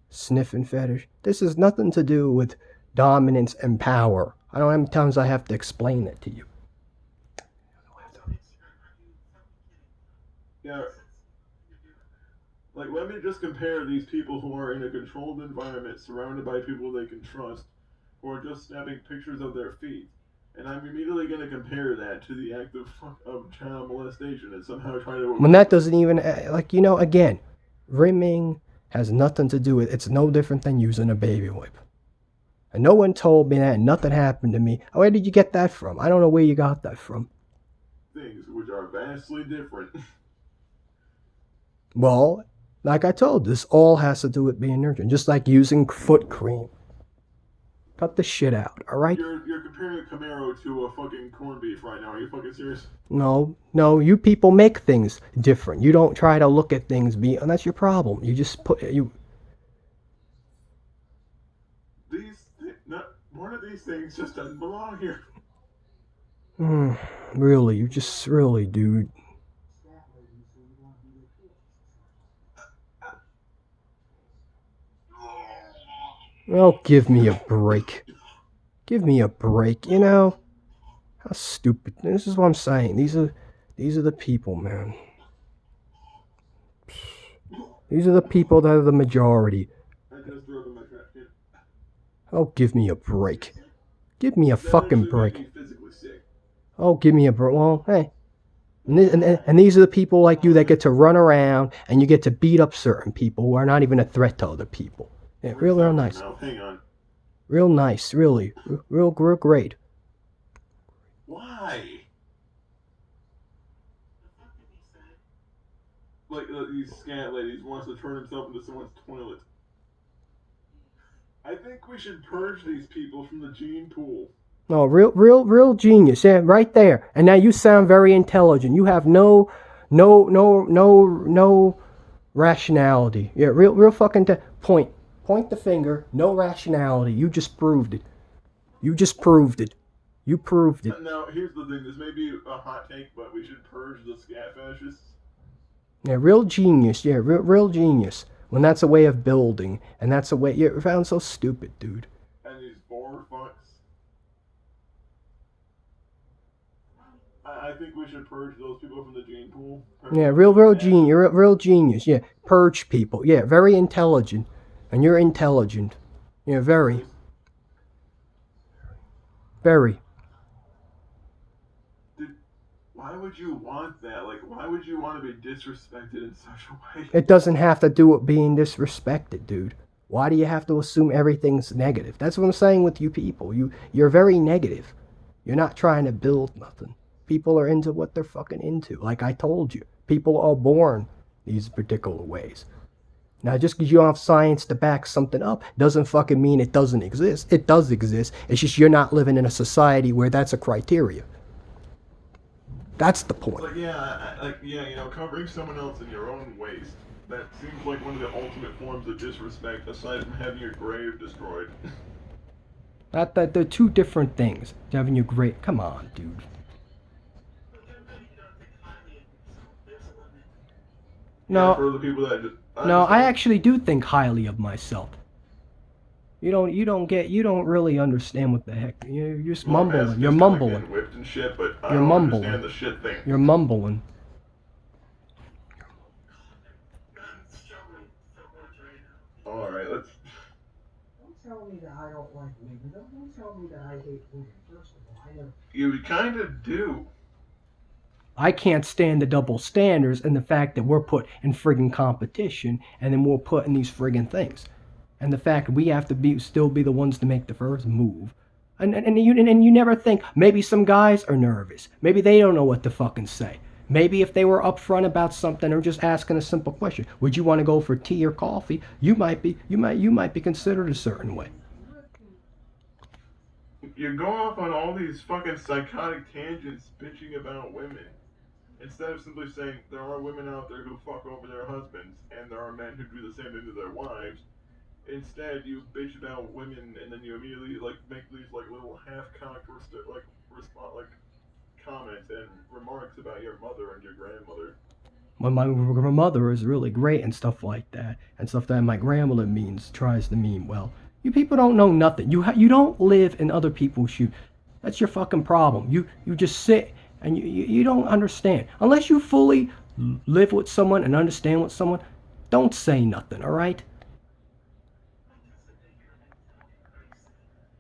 Sniffing fetish. This has nothing to do with dominance and power. I don't know how many times I have to explain it to you. Yeah. Like, let me just compare these people who are in a controlled environment, surrounded by people they can trust, who are just snapping pictures of their feet. And I'm immediately going to compare that to the act of child molestation and somehow try to... When that doesn't even, again, rimming has nothing to do with, it's no different than using a baby wipe. And no one told me that, nothing happened to me. Where did you get that from? I don't know where you got that from. Things which are vastly different. Well, like I told, this all has to do with being nurturing. Just like using foot cream. Cut the shit out, alright? You're comparing a Camaro to a fucking corned beef right now. Are you fucking serious? No, you people make things different. You don't try to look at things and that's your problem. You just one of these things just doesn't belong here. Really, dude. Oh, give me a break. Give me a break, you know? How stupid. This is what I'm saying. These are the people, man. These are the people that are the majority. Oh, give me a break. Give me a fucking break. Oh, give me a break. Well, hey. And these are the people like you that get to run around and you get to beat up certain people who are not even a threat to other people. Yeah, real nice. Hang on. Real nice, really. Real great. Why? Like these scat ladies wants to turn himself into someone's toilet. I think we should purge these people from the gene pool. No, real genius. Yeah, right there. And now you sound very intelligent. You have no rationality. Yeah, real fucking Point the finger. No rationality. You just proved it. You proved it. Now, here's the thing. This may be a hot take, but we should purge the scat fetishists. Yeah, real genius. Yeah, real genius. When that's a way of building, and that's a way... You found so stupid, dude. And these boar fucks. I think we should purge those people from the gene pool. Yeah, real genius. You're real genius. Yeah, purge people. Yeah, very intelligent. And you're intelligent. Yeah, very. Very. Why would you want that? Like, why would you want to be disrespected in such a way? It doesn't have to do with being disrespected, dude. Why do you have to assume everything's negative? That's what I'm saying with you people. You're very negative. You're not trying to build nothing. People are into what they're fucking into. Like I told you. People are born these particular ways. Now, just because you don't have science to back something up doesn't fucking mean it doesn't exist. It does exist. It's just you're not living in a society where that's a criteria. That's the point. Like, covering someone else in your own waste. That seems like one of the ultimate forms of disrespect, aside from having your grave destroyed. They're two different things. Having your grave... Come on, dude. No. Yeah, for the people that just... I actually do think highly of myself. You don't really understand what the heck. You're just mumbling. You're mumbling. Whipped and shit, but I You're don't mumbling. understand the shit thing. You're mumbling. Alright, let's... tell me that I don't like women. Don't tell me that I hate women. First of all, I know. You kind of do. I can't stand the double standards and the fact that we're put in friggin' competition and then we're put in these friggin' things. And the fact that we have to still be the ones to make the first move. And you never think, maybe some guys are nervous. Maybe they don't know what to fucking say. Maybe if they were upfront about something or just asking a simple question, would you want to go for tea or coffee? You might be considered a certain way. You go off on all these fucking psychotic tangents bitching about women. Instead of simply saying there are women out there who fuck over their husbands and there are men who do the same thing to their wives, instead you bitch about women and then you immediately like make these like little half-cocked like comments and remarks about your mother and your grandmother. When my mother is really great and stuff like that, and stuff that my grandmother tries to mean well. You people don't know nothing. You don't live in other people's shoes. That's your fucking problem. You just sit and you don't understand. Unless you fully live with someone and understand with someone, don't say nothing, all right?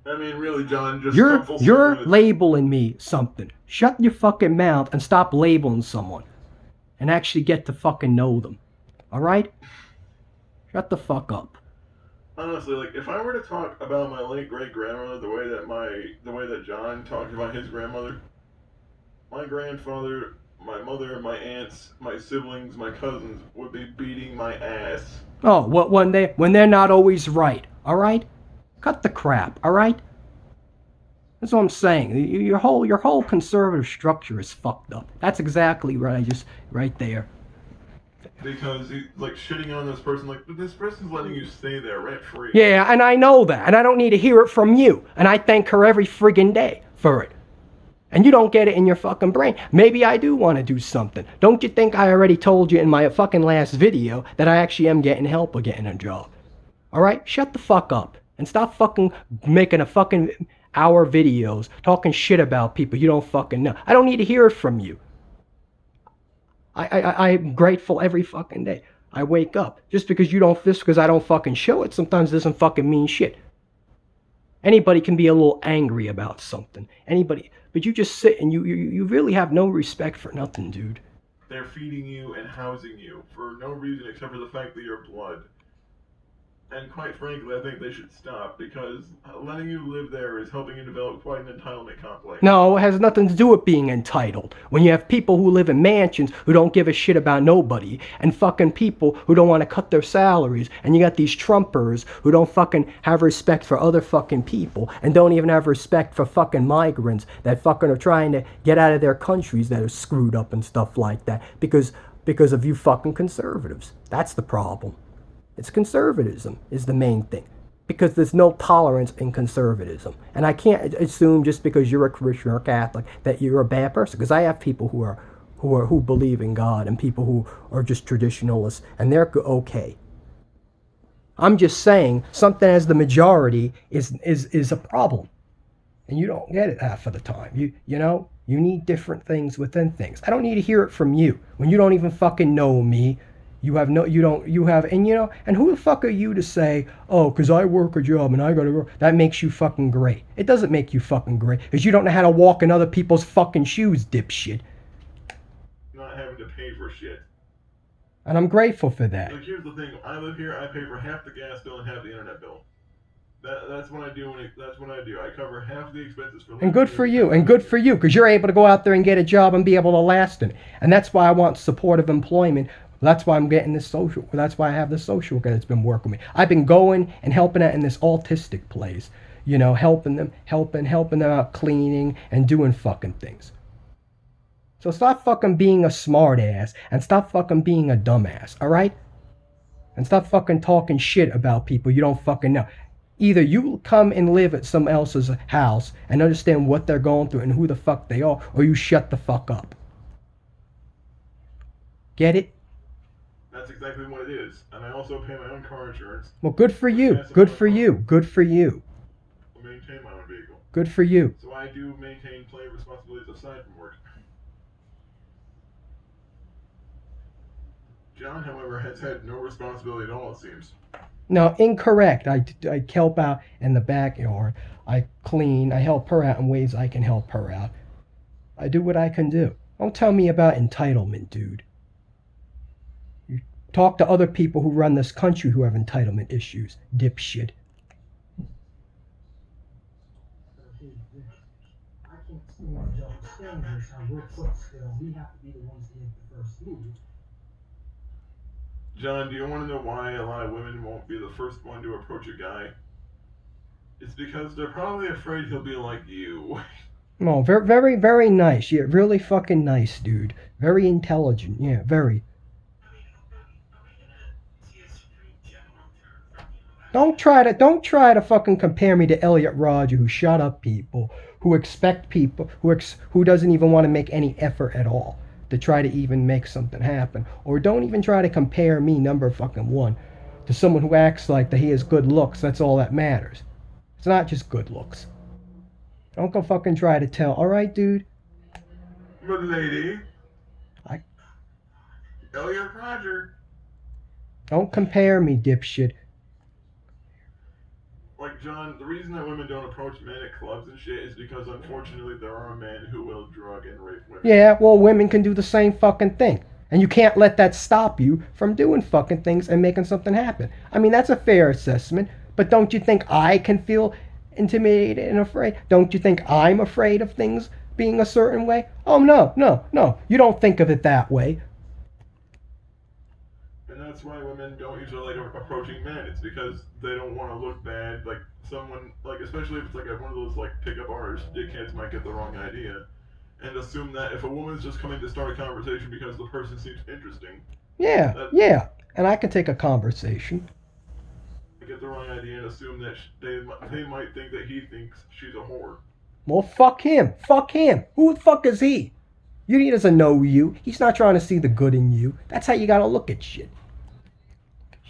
I mean, really, John, just You're labeling me something. Shut your fucking mouth and stop labeling someone. And actually get to fucking know them. Alright? Shut the fuck up. Honestly, like, if I were to talk about my late great-grandmother the way that John talked about his grandmother, my grandfather, my mother, my aunts, my siblings, my cousins would be beating my ass. Oh, what when they're not always right, alright? Cut the crap, alright? That's what I'm saying. Your whole conservative structure is fucked up. That's exactly right there. Because he, like, shitting on this person, like, this person's letting you stay there rent-free. Yeah, and I know that, and I don't need to hear it from you. And I thank her every friggin' day for it. And you don't get it in your fucking brain. Maybe I do want to do something. Don't you think I already told you in my fucking last video that I actually am getting help or getting a job? Alright? Shut the fuck up. And stop fucking making a fucking hour videos talking shit about people you don't fucking know. I don't need to hear it from you. I'm grateful every fucking day. I wake up. Just because I don't fucking show it sometimes doesn't fucking mean shit. Anybody can be a little angry about something. Anybody. But you just sit and you really have no respect for nothing, dude. They're feeding you and housing you for no reason except for the fact that you're blood. And quite frankly, I think they should stop, because letting you live there is helping you develop quite an entitlement complex. No, it has nothing to do with being entitled. When you have people who live in mansions who don't give a shit about nobody, and fucking people who don't want to cut their salaries, and you got these Trumpers who don't fucking have respect for other fucking people, and don't even have respect for fucking migrants that fucking are trying to get out of their countries that are screwed up and stuff like that, because of you fucking conservatives. That's the problem. It's conservatism is the main thing, because there's no tolerance in conservatism. And I can't assume just because you're a Christian or Catholic that you're a bad person, because I have people who believe in God and people who are just traditionalists, and they're okay. I'm just saying something as the majority is a problem, and you don't get it half of the time. You know you need different things within things. I don't need to hear it from you when you don't even fucking know me. And who the fuck are you to say, oh, because I work a job and I gotta work, that makes you fucking great. It doesn't make you fucking great, because you don't know how to walk in other people's fucking shoes, dipshit. Not having to pay for shit. And I'm grateful for that. Like, here's the thing, I live here, I pay for half the gas bill and half the internet bill. That's what I do. I cover half the expenses for. And good for you, because you're able to go out there and get a job and be able to last in it. And that's why I want supportive employment. That's why I'm getting this social. That's why I have this social worker that's been working with me. I've been going and helping out in this autistic place. You know, helping them out, cleaning and doing fucking things. So stop fucking being a smart ass and stop fucking being a dumbass, alright? And stop fucking talking shit about people you don't fucking know. Either you come and live at someone else's house and understand what they're going through and who the fuck they are, or you shut the fuck up. Get it? That's exactly what it is. And I also pay my own car insurance. Well, good for you. Good for you. Good for you. I maintain my own vehicle. Good for you. So I do maintain plenty of responsibilities aside from work. John, however, has had no responsibility at all, it seems. No, incorrect. I help out in the backyard. I clean. I help her out in ways I can help her out. I do what I can do. Don't tell me about entitlement, dude. You talk to other people who run this country who have entitlement issues, dipshit. But here's the thing. I can't stand the double standards how we're put still. We have to be the ones to make the first move. John, do you want to know why a lot of women won't be the first one to approach a guy? It's because they're probably afraid he'll be like you. No, very, very, very nice. Yeah, really fucking nice, dude. Very intelligent. Yeah, very. Don't try to fucking compare me to Elliot Rodger, who shot up people, who expect people, who doesn't even want to make any effort at all to try to even make something happen. Or don't even try to compare me, number fucking one, to someone who acts like that he has good looks. That's all that matters. It's not just good looks. Don't go fucking try to tell. All right, dude. But lady, I Elliot Rodger. don't compare me, dipshit. Like, John, the reason that women don't approach men at clubs and shit is because, unfortunately, there are men who will drug and rape women. Yeah, well, women can do the same fucking thing. And you can't let that stop you from doing fucking things and making something happen. I mean, that's a fair assessment. But don't you think I can feel intimidated and afraid? Don't you think I'm afraid of things being a certain way? Oh, no, no, no. You don't think of it that way. And that's why women don't usually like approaching men. It's because they don't want to look bad. Like, someone, like, especially if it's like one of those, like, pickup artists, dickheads might get the wrong idea. And assume that if a woman's just coming to start a conversation because the person seems interesting, Yeah, that yeah. And I can take a conversation. they get the wrong idea and assume that they might think that he thinks she's a whore. Well, fuck him. Fuck him. Who the fuck is he? He doesn't know you. He's not trying to see the good in you. That's how you gotta look at shit.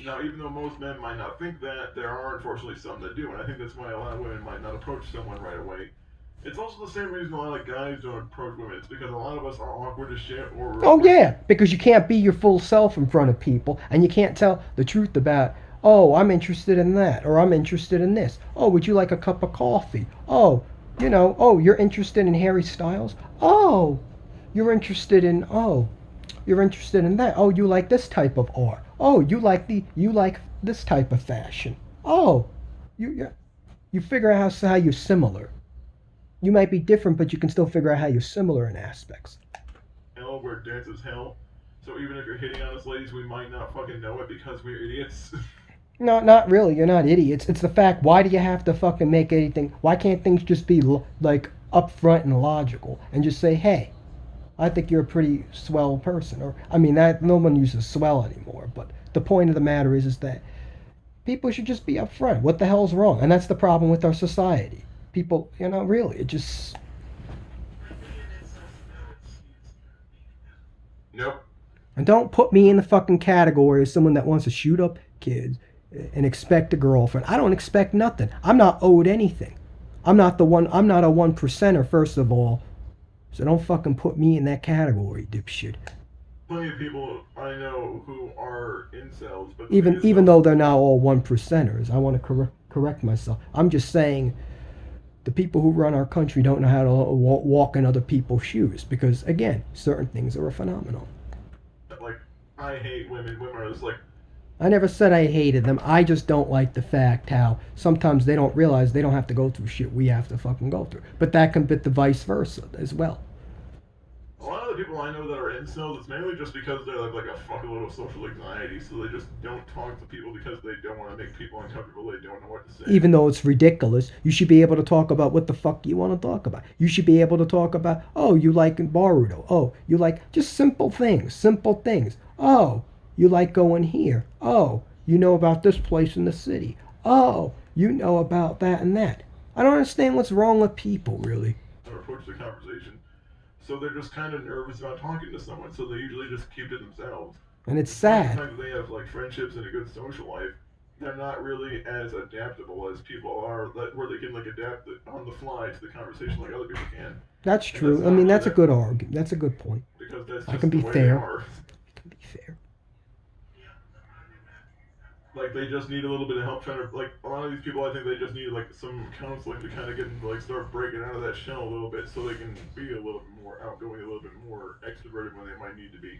Now, even though most men might not think that, there are unfortunately some that do, and I think that's why a lot of women might not approach someone right away. It's also the same reason a lot of guys don't approach women. It's because a lot of us are awkward as shit, or Oh yeah, because you can't be your full self in front of people, and you can't tell the truth about, oh, I'm interested in that, or I'm interested in this. Oh, would you like a cup of coffee? Oh, oh, you're interested in Harry Styles? Oh, you're interested in that. Oh, you like this type of art. Oh, you like this type of fashion. Oh, you figure out how you're similar. You might be different, but you can still figure out how you're similar in aspects. hell, we're dense as hell. So even if you're hitting on us ladies, we might not fucking know it because we're idiots. No, not really. You're not idiots. It's the fact. Why do you have to fucking make anything? Why can't things just be like upfront and logical and just say, hey, I think you're a pretty swell person, or I mean that no one uses swell anymore. But the point of the matter is that people should just be upfront. What the hell's wrong? And that's the problem with our society. People, really, it just. Nope. And don't put me in the fucking category as someone that wants to shoot up kids and expect a girlfriend. I don't expect nothing. I'm not owed anything. I'm not a 1%er, first of all. So don't fucking put me in that category, dipshit. Plenty of people I know who are incels, but Even though they're not all 1%ers, I want to correct myself. I'm just saying the people who run our country don't know how to walk in other people's shoes because, again, certain things are a phenomenon. Like, I hate women. Women are just like, I never said I hated them. I just don't like the fact how sometimes they don't realize they don't have to go through shit we have to fucking go through. But that can be the vice versa as well. a lot of the people I know that are incels, it's mainly just because they have like a fucking load of social anxiety, so they just don't talk to people because they don't want to make people uncomfortable. They don't know what to say. Even though it's ridiculous, you should be able to talk about what the fuck you want to talk about. You should be able to talk about, oh, you like Baruto. Oh, you like just simple things. Oh, you like going here. Oh, you know about this place in the city. Oh, you know about that and that. I don't understand what's wrong with people, really. Or approach the conversation. So they're just kind of nervous about talking to someone, so they usually just keep to themselves. And it's sad. Sometimes they have like friendships and a good social life. They're not really as adaptable as people are, where they can like adapt on the fly to the conversation like other people can. That's true. I mean, that's a good argument. That's a good point. Because that's I just can be the way fair. they are. I can be fair. like they just need a little bit of help trying to like a lot of these people. I think they just need like some counseling to kind of get them to like start breaking out of that shell a little bit, so they can be a little bit more outgoing, a little bit more extroverted when they might need to be.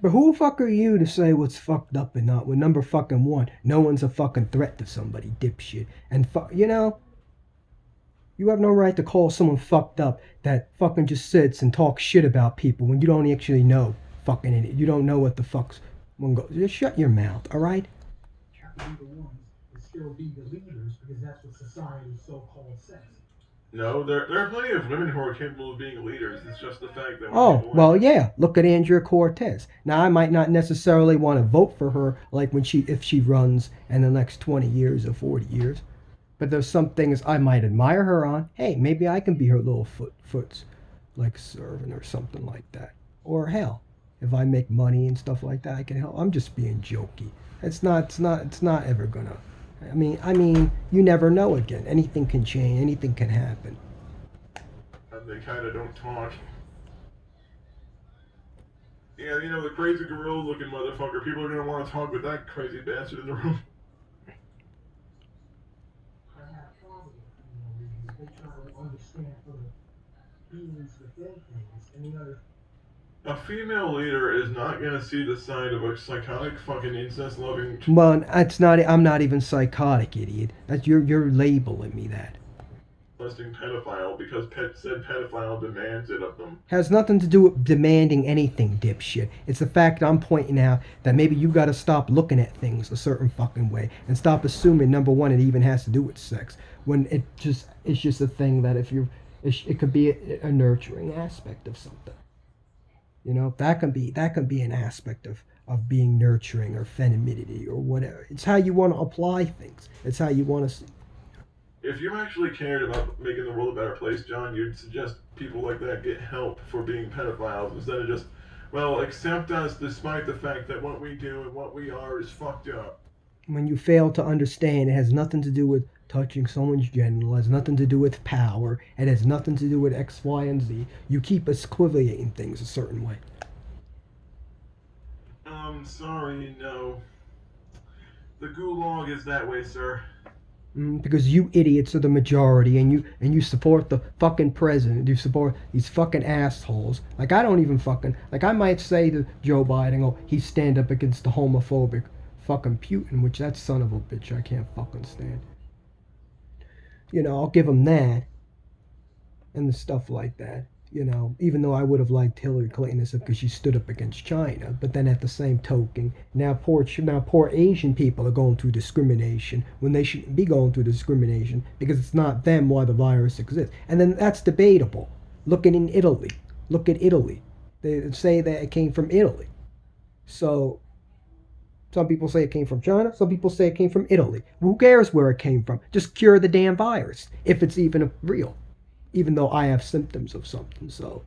But who the fuck are you to say what's fucked up and not? With number fucking one, no one's a fucking threat to somebody, dipshit. And you know, you have no right to call someone fucked up that fucking just sits and talks shit about people when you don't actually know fucking in it. You don't know what the fuck's one goes. Just shut your mouth, all right? Have to be the ones to still be the leaders because that's what society so-called says. No, there are plenty of women who are capable of being leaders. It's just the fact that when Oh, people well, yeah. Look at Andrea Cortez. Now, I might not necessarily want to vote for her, like if she runs in the next 20 years or 40 years. But there's some things I might admire her on. Hey, maybe I can be her little foots, like servant or something like that. Or hell, if I make money and stuff like that, I can help. I'm just being jokey. It's not ever gonna. I mean, you never know again. Anything can change. Anything can happen. and they kind of don't talk. Yeah, you know, the crazy gorilla looking motherfucker, people are gonna want to talk with that crazy bastard in the room. I have a problem with female leaders. They try to understand for the beings within things, and the other. A female leader is not gonna see the side of a psychotic fucking incest loving. Well, it's not. I'm not even psychotic, idiot. That's you're labeling me that. Molesting pedophile because said pedophile demands it of them. Has nothing to do with demanding anything, dipshit. It's the fact I'm pointing out that maybe you gotta stop looking at things a certain fucking way and stop assuming, number one, it even has to do with sex. When it's just a thing that it could be a nurturing aspect of something. You know, that can be an aspect of being nurturing or femininity or whatever. It's how you want to apply things. It's how you want to see. If you actually cared about making the world a better place, John, you'd suggest people like that get help for being pedophiles instead of just, well, accept us despite the fact that what we do and what we are is fucked up. When you fail to understand, it has nothing to do with touching someone's genital, it has nothing to do with power, it has nothing to do with X, Y, and Z. You keep equivalating things a certain way. Sorry, no. The gulag is that way, sir. Because you idiots are the majority, and you support the fucking president. You support these fucking assholes. Like, I don't even fucking, like, I might say to Joe Biden, oh, he's stand up against the homophobic fucking Putin, which that son of a bitch I can't fucking stand. You know, I'll give him that and the stuff like that. You know, even though I would have liked Hillary Clinton because she stood up against China, but then at the same token, now poor Asian people are going through discrimination when they shouldn't be going through discrimination because it's not them why the virus exists. And then that's debatable. Look at Italy. Look at Italy. They say that it came from Italy. So some people say it came from China. Some people say it came from Italy. Who cares where it came from? Just cure the damn virus, if it's even real. Even though I have symptoms of something, so.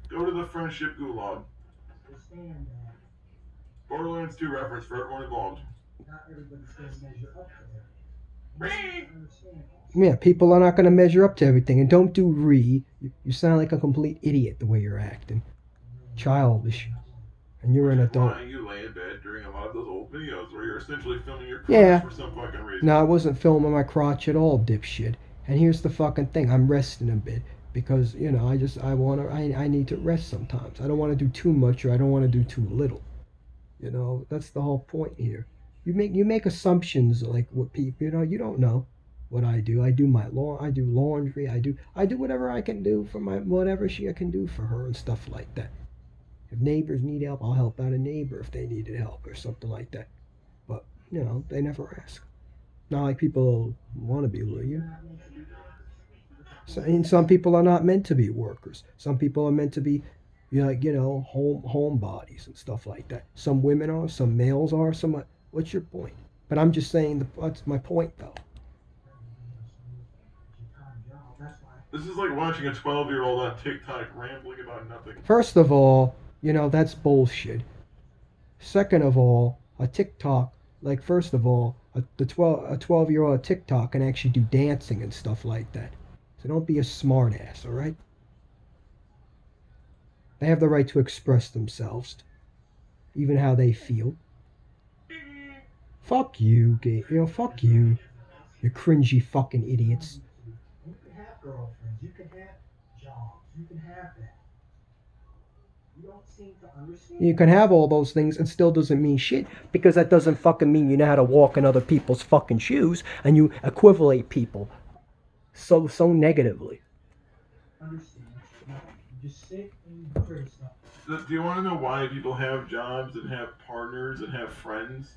Go to the friendship gulag. Understand that Borderlands 2 reference for everyone involved. not everybody's going to measure up to that. Understand that. Yeah, people are not going to measure up to everything. And don't do You sound like a complete idiot the way you're acting. Childish. And you're an adult. Why you lay in bed during a lot of those old videos where you're essentially filming your crotch Yeah. for some fucking reason. No, I wasn't filming my crotch at all, dipshit. And here's the fucking thing. I'm resting a bit because, you know, I need to rest sometimes. I don't want to do too much or I don't want to do too little. You know, that's the whole point here. You make assumptions like what people, you know, you don't know what I do. I do I do laundry. I do whatever I can do for whatever I can do for her and stuff like that. If neighbors need help, I'll help out a neighbor if they needed help or something like that. But, you know, they never ask. Not like people want to be you. And some people are not meant to be workers. Some people are meant to be, home bodies and stuff like that. Some women are, some males are, some. What's your point? But I'm just saying that's my point, though. This is like watching a 12-year-old on TikTok rambling about nothing. First of all, you know, that's bullshit. Second of all, a TikTok, like, first of all, a 12-year-old TikTok can actually do dancing and stuff like that. So don't be a smartass, all right? They have the right to express themselves, even how they feel. Fuck you, Gage. You know, fuck you. You cringy fucking idiots. And you can have girlfriends, you can have jobs, you can have that. You don't seem to understand. You can have all those things and still doesn't mean shit, because that doesn't fucking mean you know how to walk in other people's fucking shoes, and you equivalate people so negatively. Understand. You just sit and criticize. Do you want to know why people have jobs and have partners and have friends?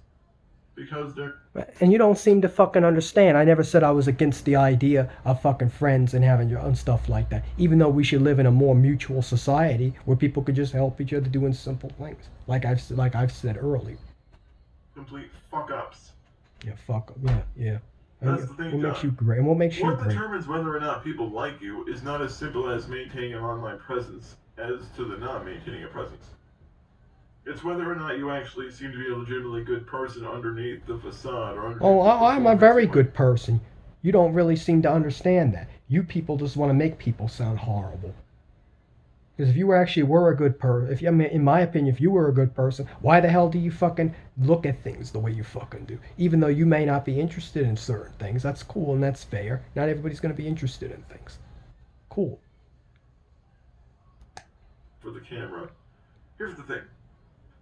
Because they're... And you don't seem to fucking understand. I never said I was against the idea of fucking friends and having your own stuff like that. Even though we should live in a more mutual society where people could just help each other doing simple things, like I've said earlier. Complete fuck ups. Yeah, fuck 'em. Yeah. That's the thing, What makes you great? And what makes you What great? determines whether or not people like you is not as simple as maintaining an online presence as to the not maintaining a presence. It's whether or not you actually seem to be a legitimately good person underneath the facade. Or underneath I'm a very good person. You don't really seem to understand that. You people just want to make people sound horrible. Because if you actually were a good person, in my opinion, if you were a good person, why the hell do you fucking look at things the way you fucking do? Even though you may not be interested in certain things, that's cool and that's fair. Not everybody's going to be interested in things. Cool. For the camera. Here's the thing.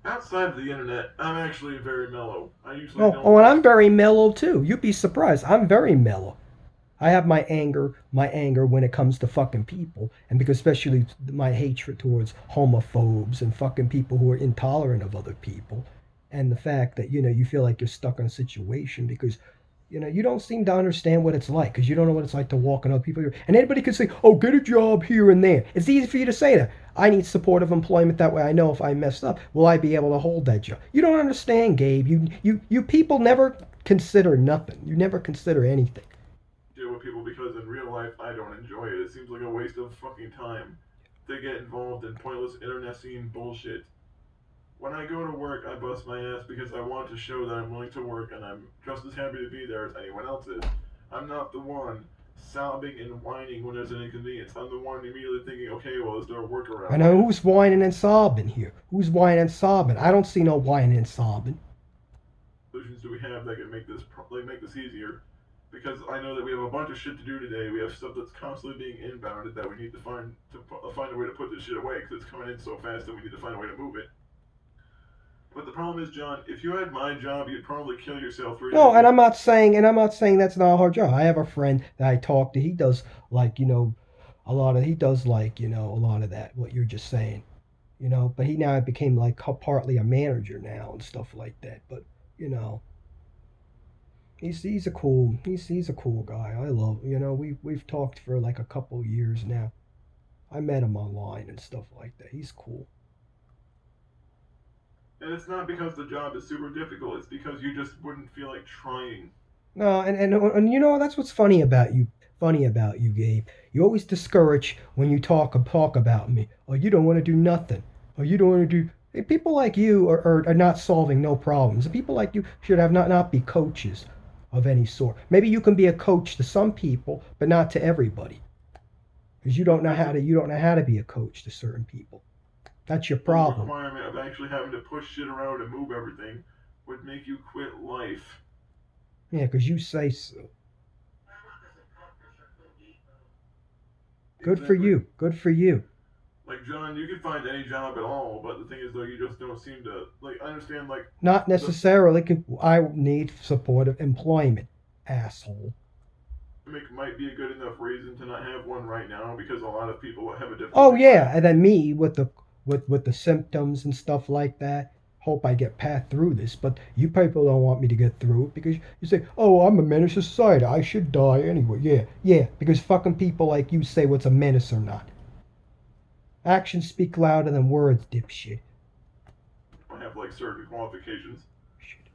Outside of the internet, I'm actually very mellow. I usually don't. And I'm very mellow too. You'd be surprised. I'm very mellow. I have my anger when it comes to fucking people, and because especially my hatred towards homophobes and fucking people who are intolerant of other people, and the fact that you feel like you're stuck in a situation because you don't seem to understand what it's like, because you don't know what it's like to walk in other people. And anybody can say, "Oh, get a job here and there." It's easy for you to say that. I need supportive employment. That way, I know if I messed up, will I be able to hold that job? You don't understand, Gabe. You people never consider nothing. You never consider anything. Deal with people because in real life I don't enjoy it. It seems like a waste of fucking time to get involved in pointless internecine bullshit. When I go to work, I bust my ass because I want to show that I'm willing to work and I'm just as happy to be there as anyone else is. I'm not the one sobbing and whining when there's an inconvenience. I'm the one immediately thinking, okay, well, is there a workaround? I know who's whining and sobbing here. Who's whining and sobbing? I don't see no whining and sobbing. Solutions do we have that can make this easier? Because I know that we have a bunch of shit to do today. We have stuff that's constantly being inbounded that we need to find a way to put this shit away because it's coming in so fast that we need to find a way to move it. But the problem is, John, if you had my job, you'd probably kill yourself 3 days. No, and I'm not saying that's not a hard job. I have a friend that I talk to. He does a lot of that. What you're just saying, But he now became like partly a manager now and stuff like that. But he's a cool guy. I love we've talked for like a couple years now. I met him online and stuff like that. He's cool. And it's not because the job is super difficult. It's because you just wouldn't feel like trying. No, and that's what's funny about you. Funny about you, Gabe. You always discourage when you talk about me. Or you don't want to do nothing. Or you don't want to do. People like you are not solving no problems. People like you should have not be coaches of any sort. Maybe you can be a coach to some people, but not to everybody. Because you don't know how to be a coach to certain people. That's your problem. The requirement of actually having to push shit around and move everything would make you quit life. Yeah, because you say so. Good for you. Good for you. Like, John, you can find any job at all, but the thing is, though, you just don't seem to, like, understand, like... Not necessarily. I need supportive employment, asshole. Might be a good enough reason to not have one right now, because a lot of people have a different... Oh, yeah, and then me with the symptoms and stuff like that. Hope I get passed through this, but you people don't want me to get through it because you say, "Oh, I'm a menace to society. I should die anyway." Yeah, because fucking people like you say what's a menace or not. Actions speak louder than words, dipshit. I have like certain qualifications. Shit.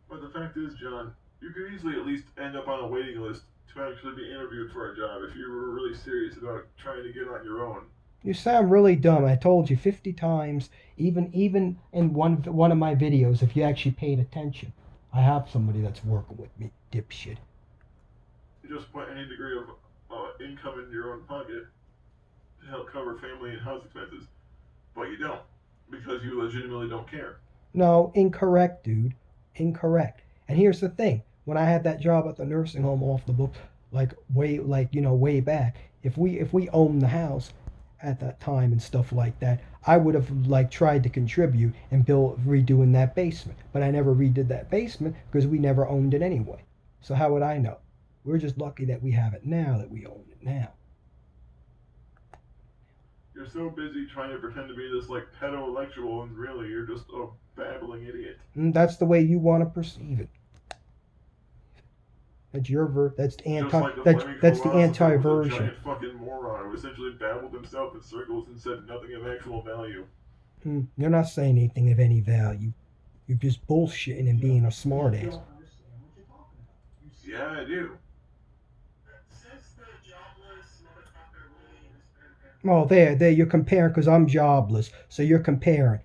But the fact is, John, you could easily at least end up on a waiting list to actually be interviewed for a job if you were really serious about trying to get on your own. You sound really dumb. I told you 50 times, even in one of my videos, if you actually paid attention. I have somebody that's working with me, dipshit. You just put any degree of income in your own pocket to help it'll cover family and house expenses. But you don't. Because you legitimately don't care. No, incorrect, dude. Incorrect. And here's the thing: when I had that job at the nursing home off the books, way back, if we owned the house at that time and stuff like that, I would have like tried to contribute and redoing that basement. But I never redid that basement because we never owned it anyway. So how would I know? We're just lucky that we have it now, that we own it now. You're so busy trying to pretend to be this like pedo-intellectual, and really you're just a babbling idiot. And that's the way you want to perceive it. That's your that's the Just like the that's flaming the philosopher was a anti-version. giant fucking moron who essentially babbled himself in circles and said nothing of actual value. You're not saying anything of any value. You're just bullshitting and being a smartass. You don't understand what you're talking about. Yeah, I do. Oh, there, you're comparing because I'm jobless. So you're comparing.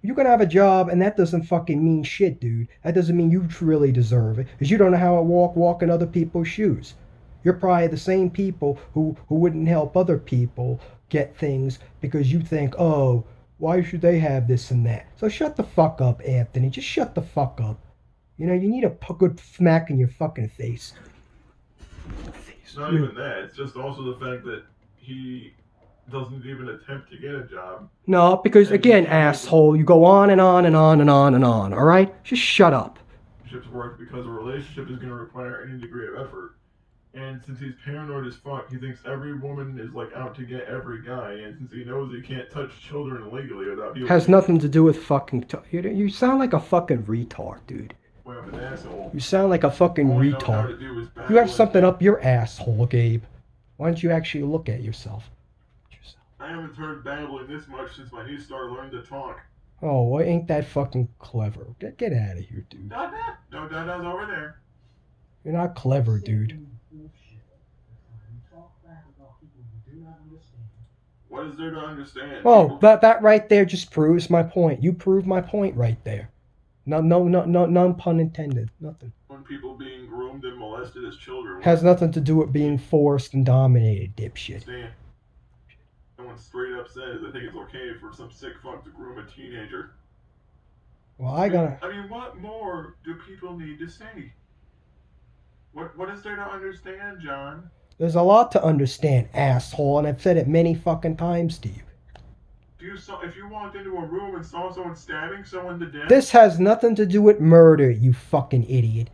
You're going to have a job, and that doesn't fucking mean shit, dude. That doesn't mean you really deserve it, because you don't know how to walk in other people's shoes. You're probably the same people who wouldn't help other people get things because you think, oh, why should they have this and that? So shut the fuck up, Anthony. Just shut the fuck up. You know, you need a good smack in your fucking face. It's not even that. It's just also the fact that he doesn't even attempt to get a job. No, because again, asshole, you go on and on and on and on and on, alright? Just shut up. Relationships work because a relationship is going to require any degree of effort. And since he's paranoid as fuck, he thinks every woman is like out to get every guy. And since he knows he can't touch children illegally without being... Has nothing to do with fucking... You sound like a fucking retard, dude. Well, I'm an asshole. You sound like a fucking All you know how to retard. do is babble You have something and- up your asshole, Gabe. Why don't you actually look at yourself? I haven't heard babbling this much since my niece started learning to talk. Oh, well, ain't that fucking clever? Get out of here, dude. Dada! No, Dada's over there. You're not clever, dude. You talk back about people you do not understand. What is there to understand? Oh, People- that right there just proves my point. You proved my point right there. No, none pun intended. Nothing. When people being groomed and molested as children. Has nothing to do with being forced and dominated, dipshit. Understand? Someone straight up says they think it's okay for some sick fuck to groom a teenager. Well, I gotta... I mean, what more do people need to say? What is there to understand, John? There's a lot to understand, asshole, and I've said it many fucking times to you. If you walked into a room and saw someone stabbing someone to death, This has nothing to do with murder, you fucking idiot.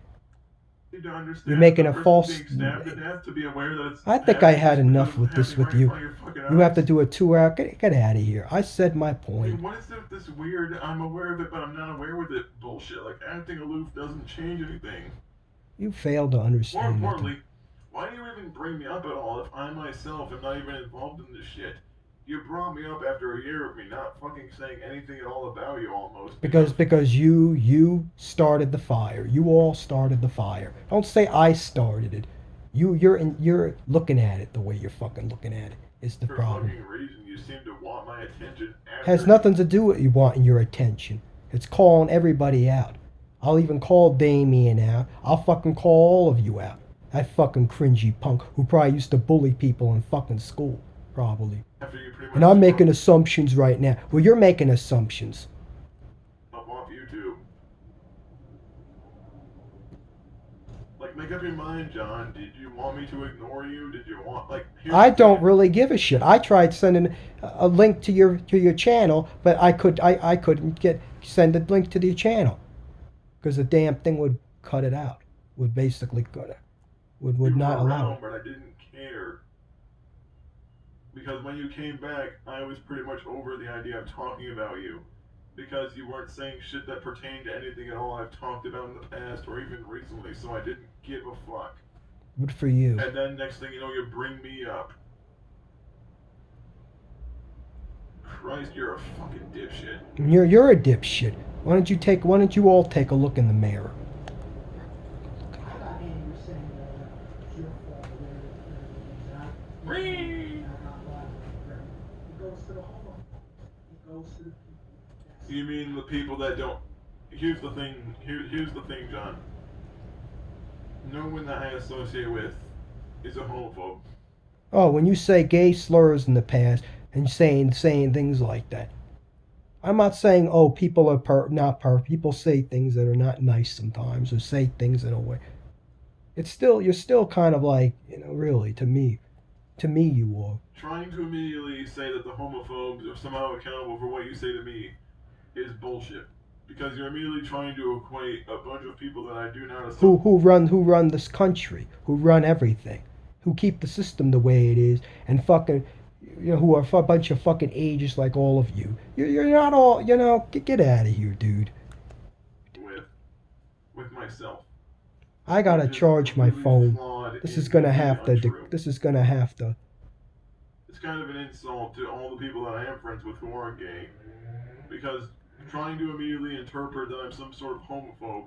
you need to understand You're making the a person false... being stabbed to death to be aware that it's I think I had happening enough with this happening with right in you. front of your fucking You have eyes. to do a 2-hour... Get out of here. I said my I point. mean, what is this weird, I'm aware of it, but I'm not aware with it bullshit? Like, acting aloof doesn't change anything. You failed to More understand that. importantly, why do you even bring me up at all if I myself am not even involved in this shit? You brought me up after a year of me not fucking saying anything at all about you almost. Because you started the fire. You all started the fire. Don't say I started it. You're looking at it the way you're fucking looking at it. Is the For problem. fucking reason, you seem to want my attention after... Has nothing to do with you wanting your attention. It's calling everybody out. I'll even call Damien out. I'll fucking call all of you out. That fucking cringy punk who probably used to bully people in fucking school. Probably. After you pretty much And I'm making spoke assumptions right now. Well, you're making assumptions. up off YouTube. Like, make up your mind, John. Did you want me to ignore you? Did you want, like... here's I the don't thing. really give a shit. I tried sending a link to your channel, but I couldn't send a link to the channel because the damn thing would cut it out. Would basically cut it. Would You not were allow around, it. but I didn't care. Because when you came back, I was pretty much over the idea of talking about you. Because you weren't saying shit that pertained to anything at all I've talked about in the past or even recently, so I didn't give a fuck. Good for you. And then next thing you know, you bring me up. Christ, you're a fucking dipshit. You're a dipshit. Why don't you all take a look in the mirror? I got angry saying that it's your fault or whatever. Whee! It goes to the homeowner. It goes to the people. You mean the people that don't... Here's the thing, here's the thing, John. No one that I associate with is a homophobe. Oh, when you say gay slurs in the past, and saying things like that. I'm not saying, oh, people are not perfect. People say things that are not nice sometimes, or say things in a way. It's still, you're still kind of like, really, to me, you are. Trying to immediately say that the homophobes are somehow accountable for what you say to me is bullshit. Because you're immediately trying to equate a bunch of people that I do not assume. Who run this country, who run everything, who keep the system the way it is, and fucking, who are a bunch of fucking ages like all of you. You're not all, get out of here, dude. With myself. I gotta charge my phone. This is gonna have to. It's kind of an insult to all the people that I am friends with who aren't gay, because trying to immediately interpret that I'm some sort of homophobe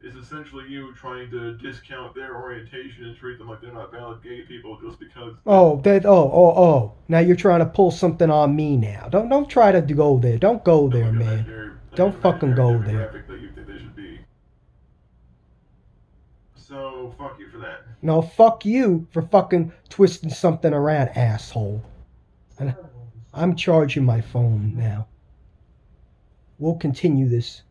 is essentially you trying to discount their orientation and treat them like they're not valid gay people just because. Now you're trying to pull something on me now. Don't try to go there. Don't go there, man. Don't fucking go there. That you think they should be. So fuck you for that. No, fuck you for fucking twisting something around, asshole. And I'm charging my phone now. We'll continue this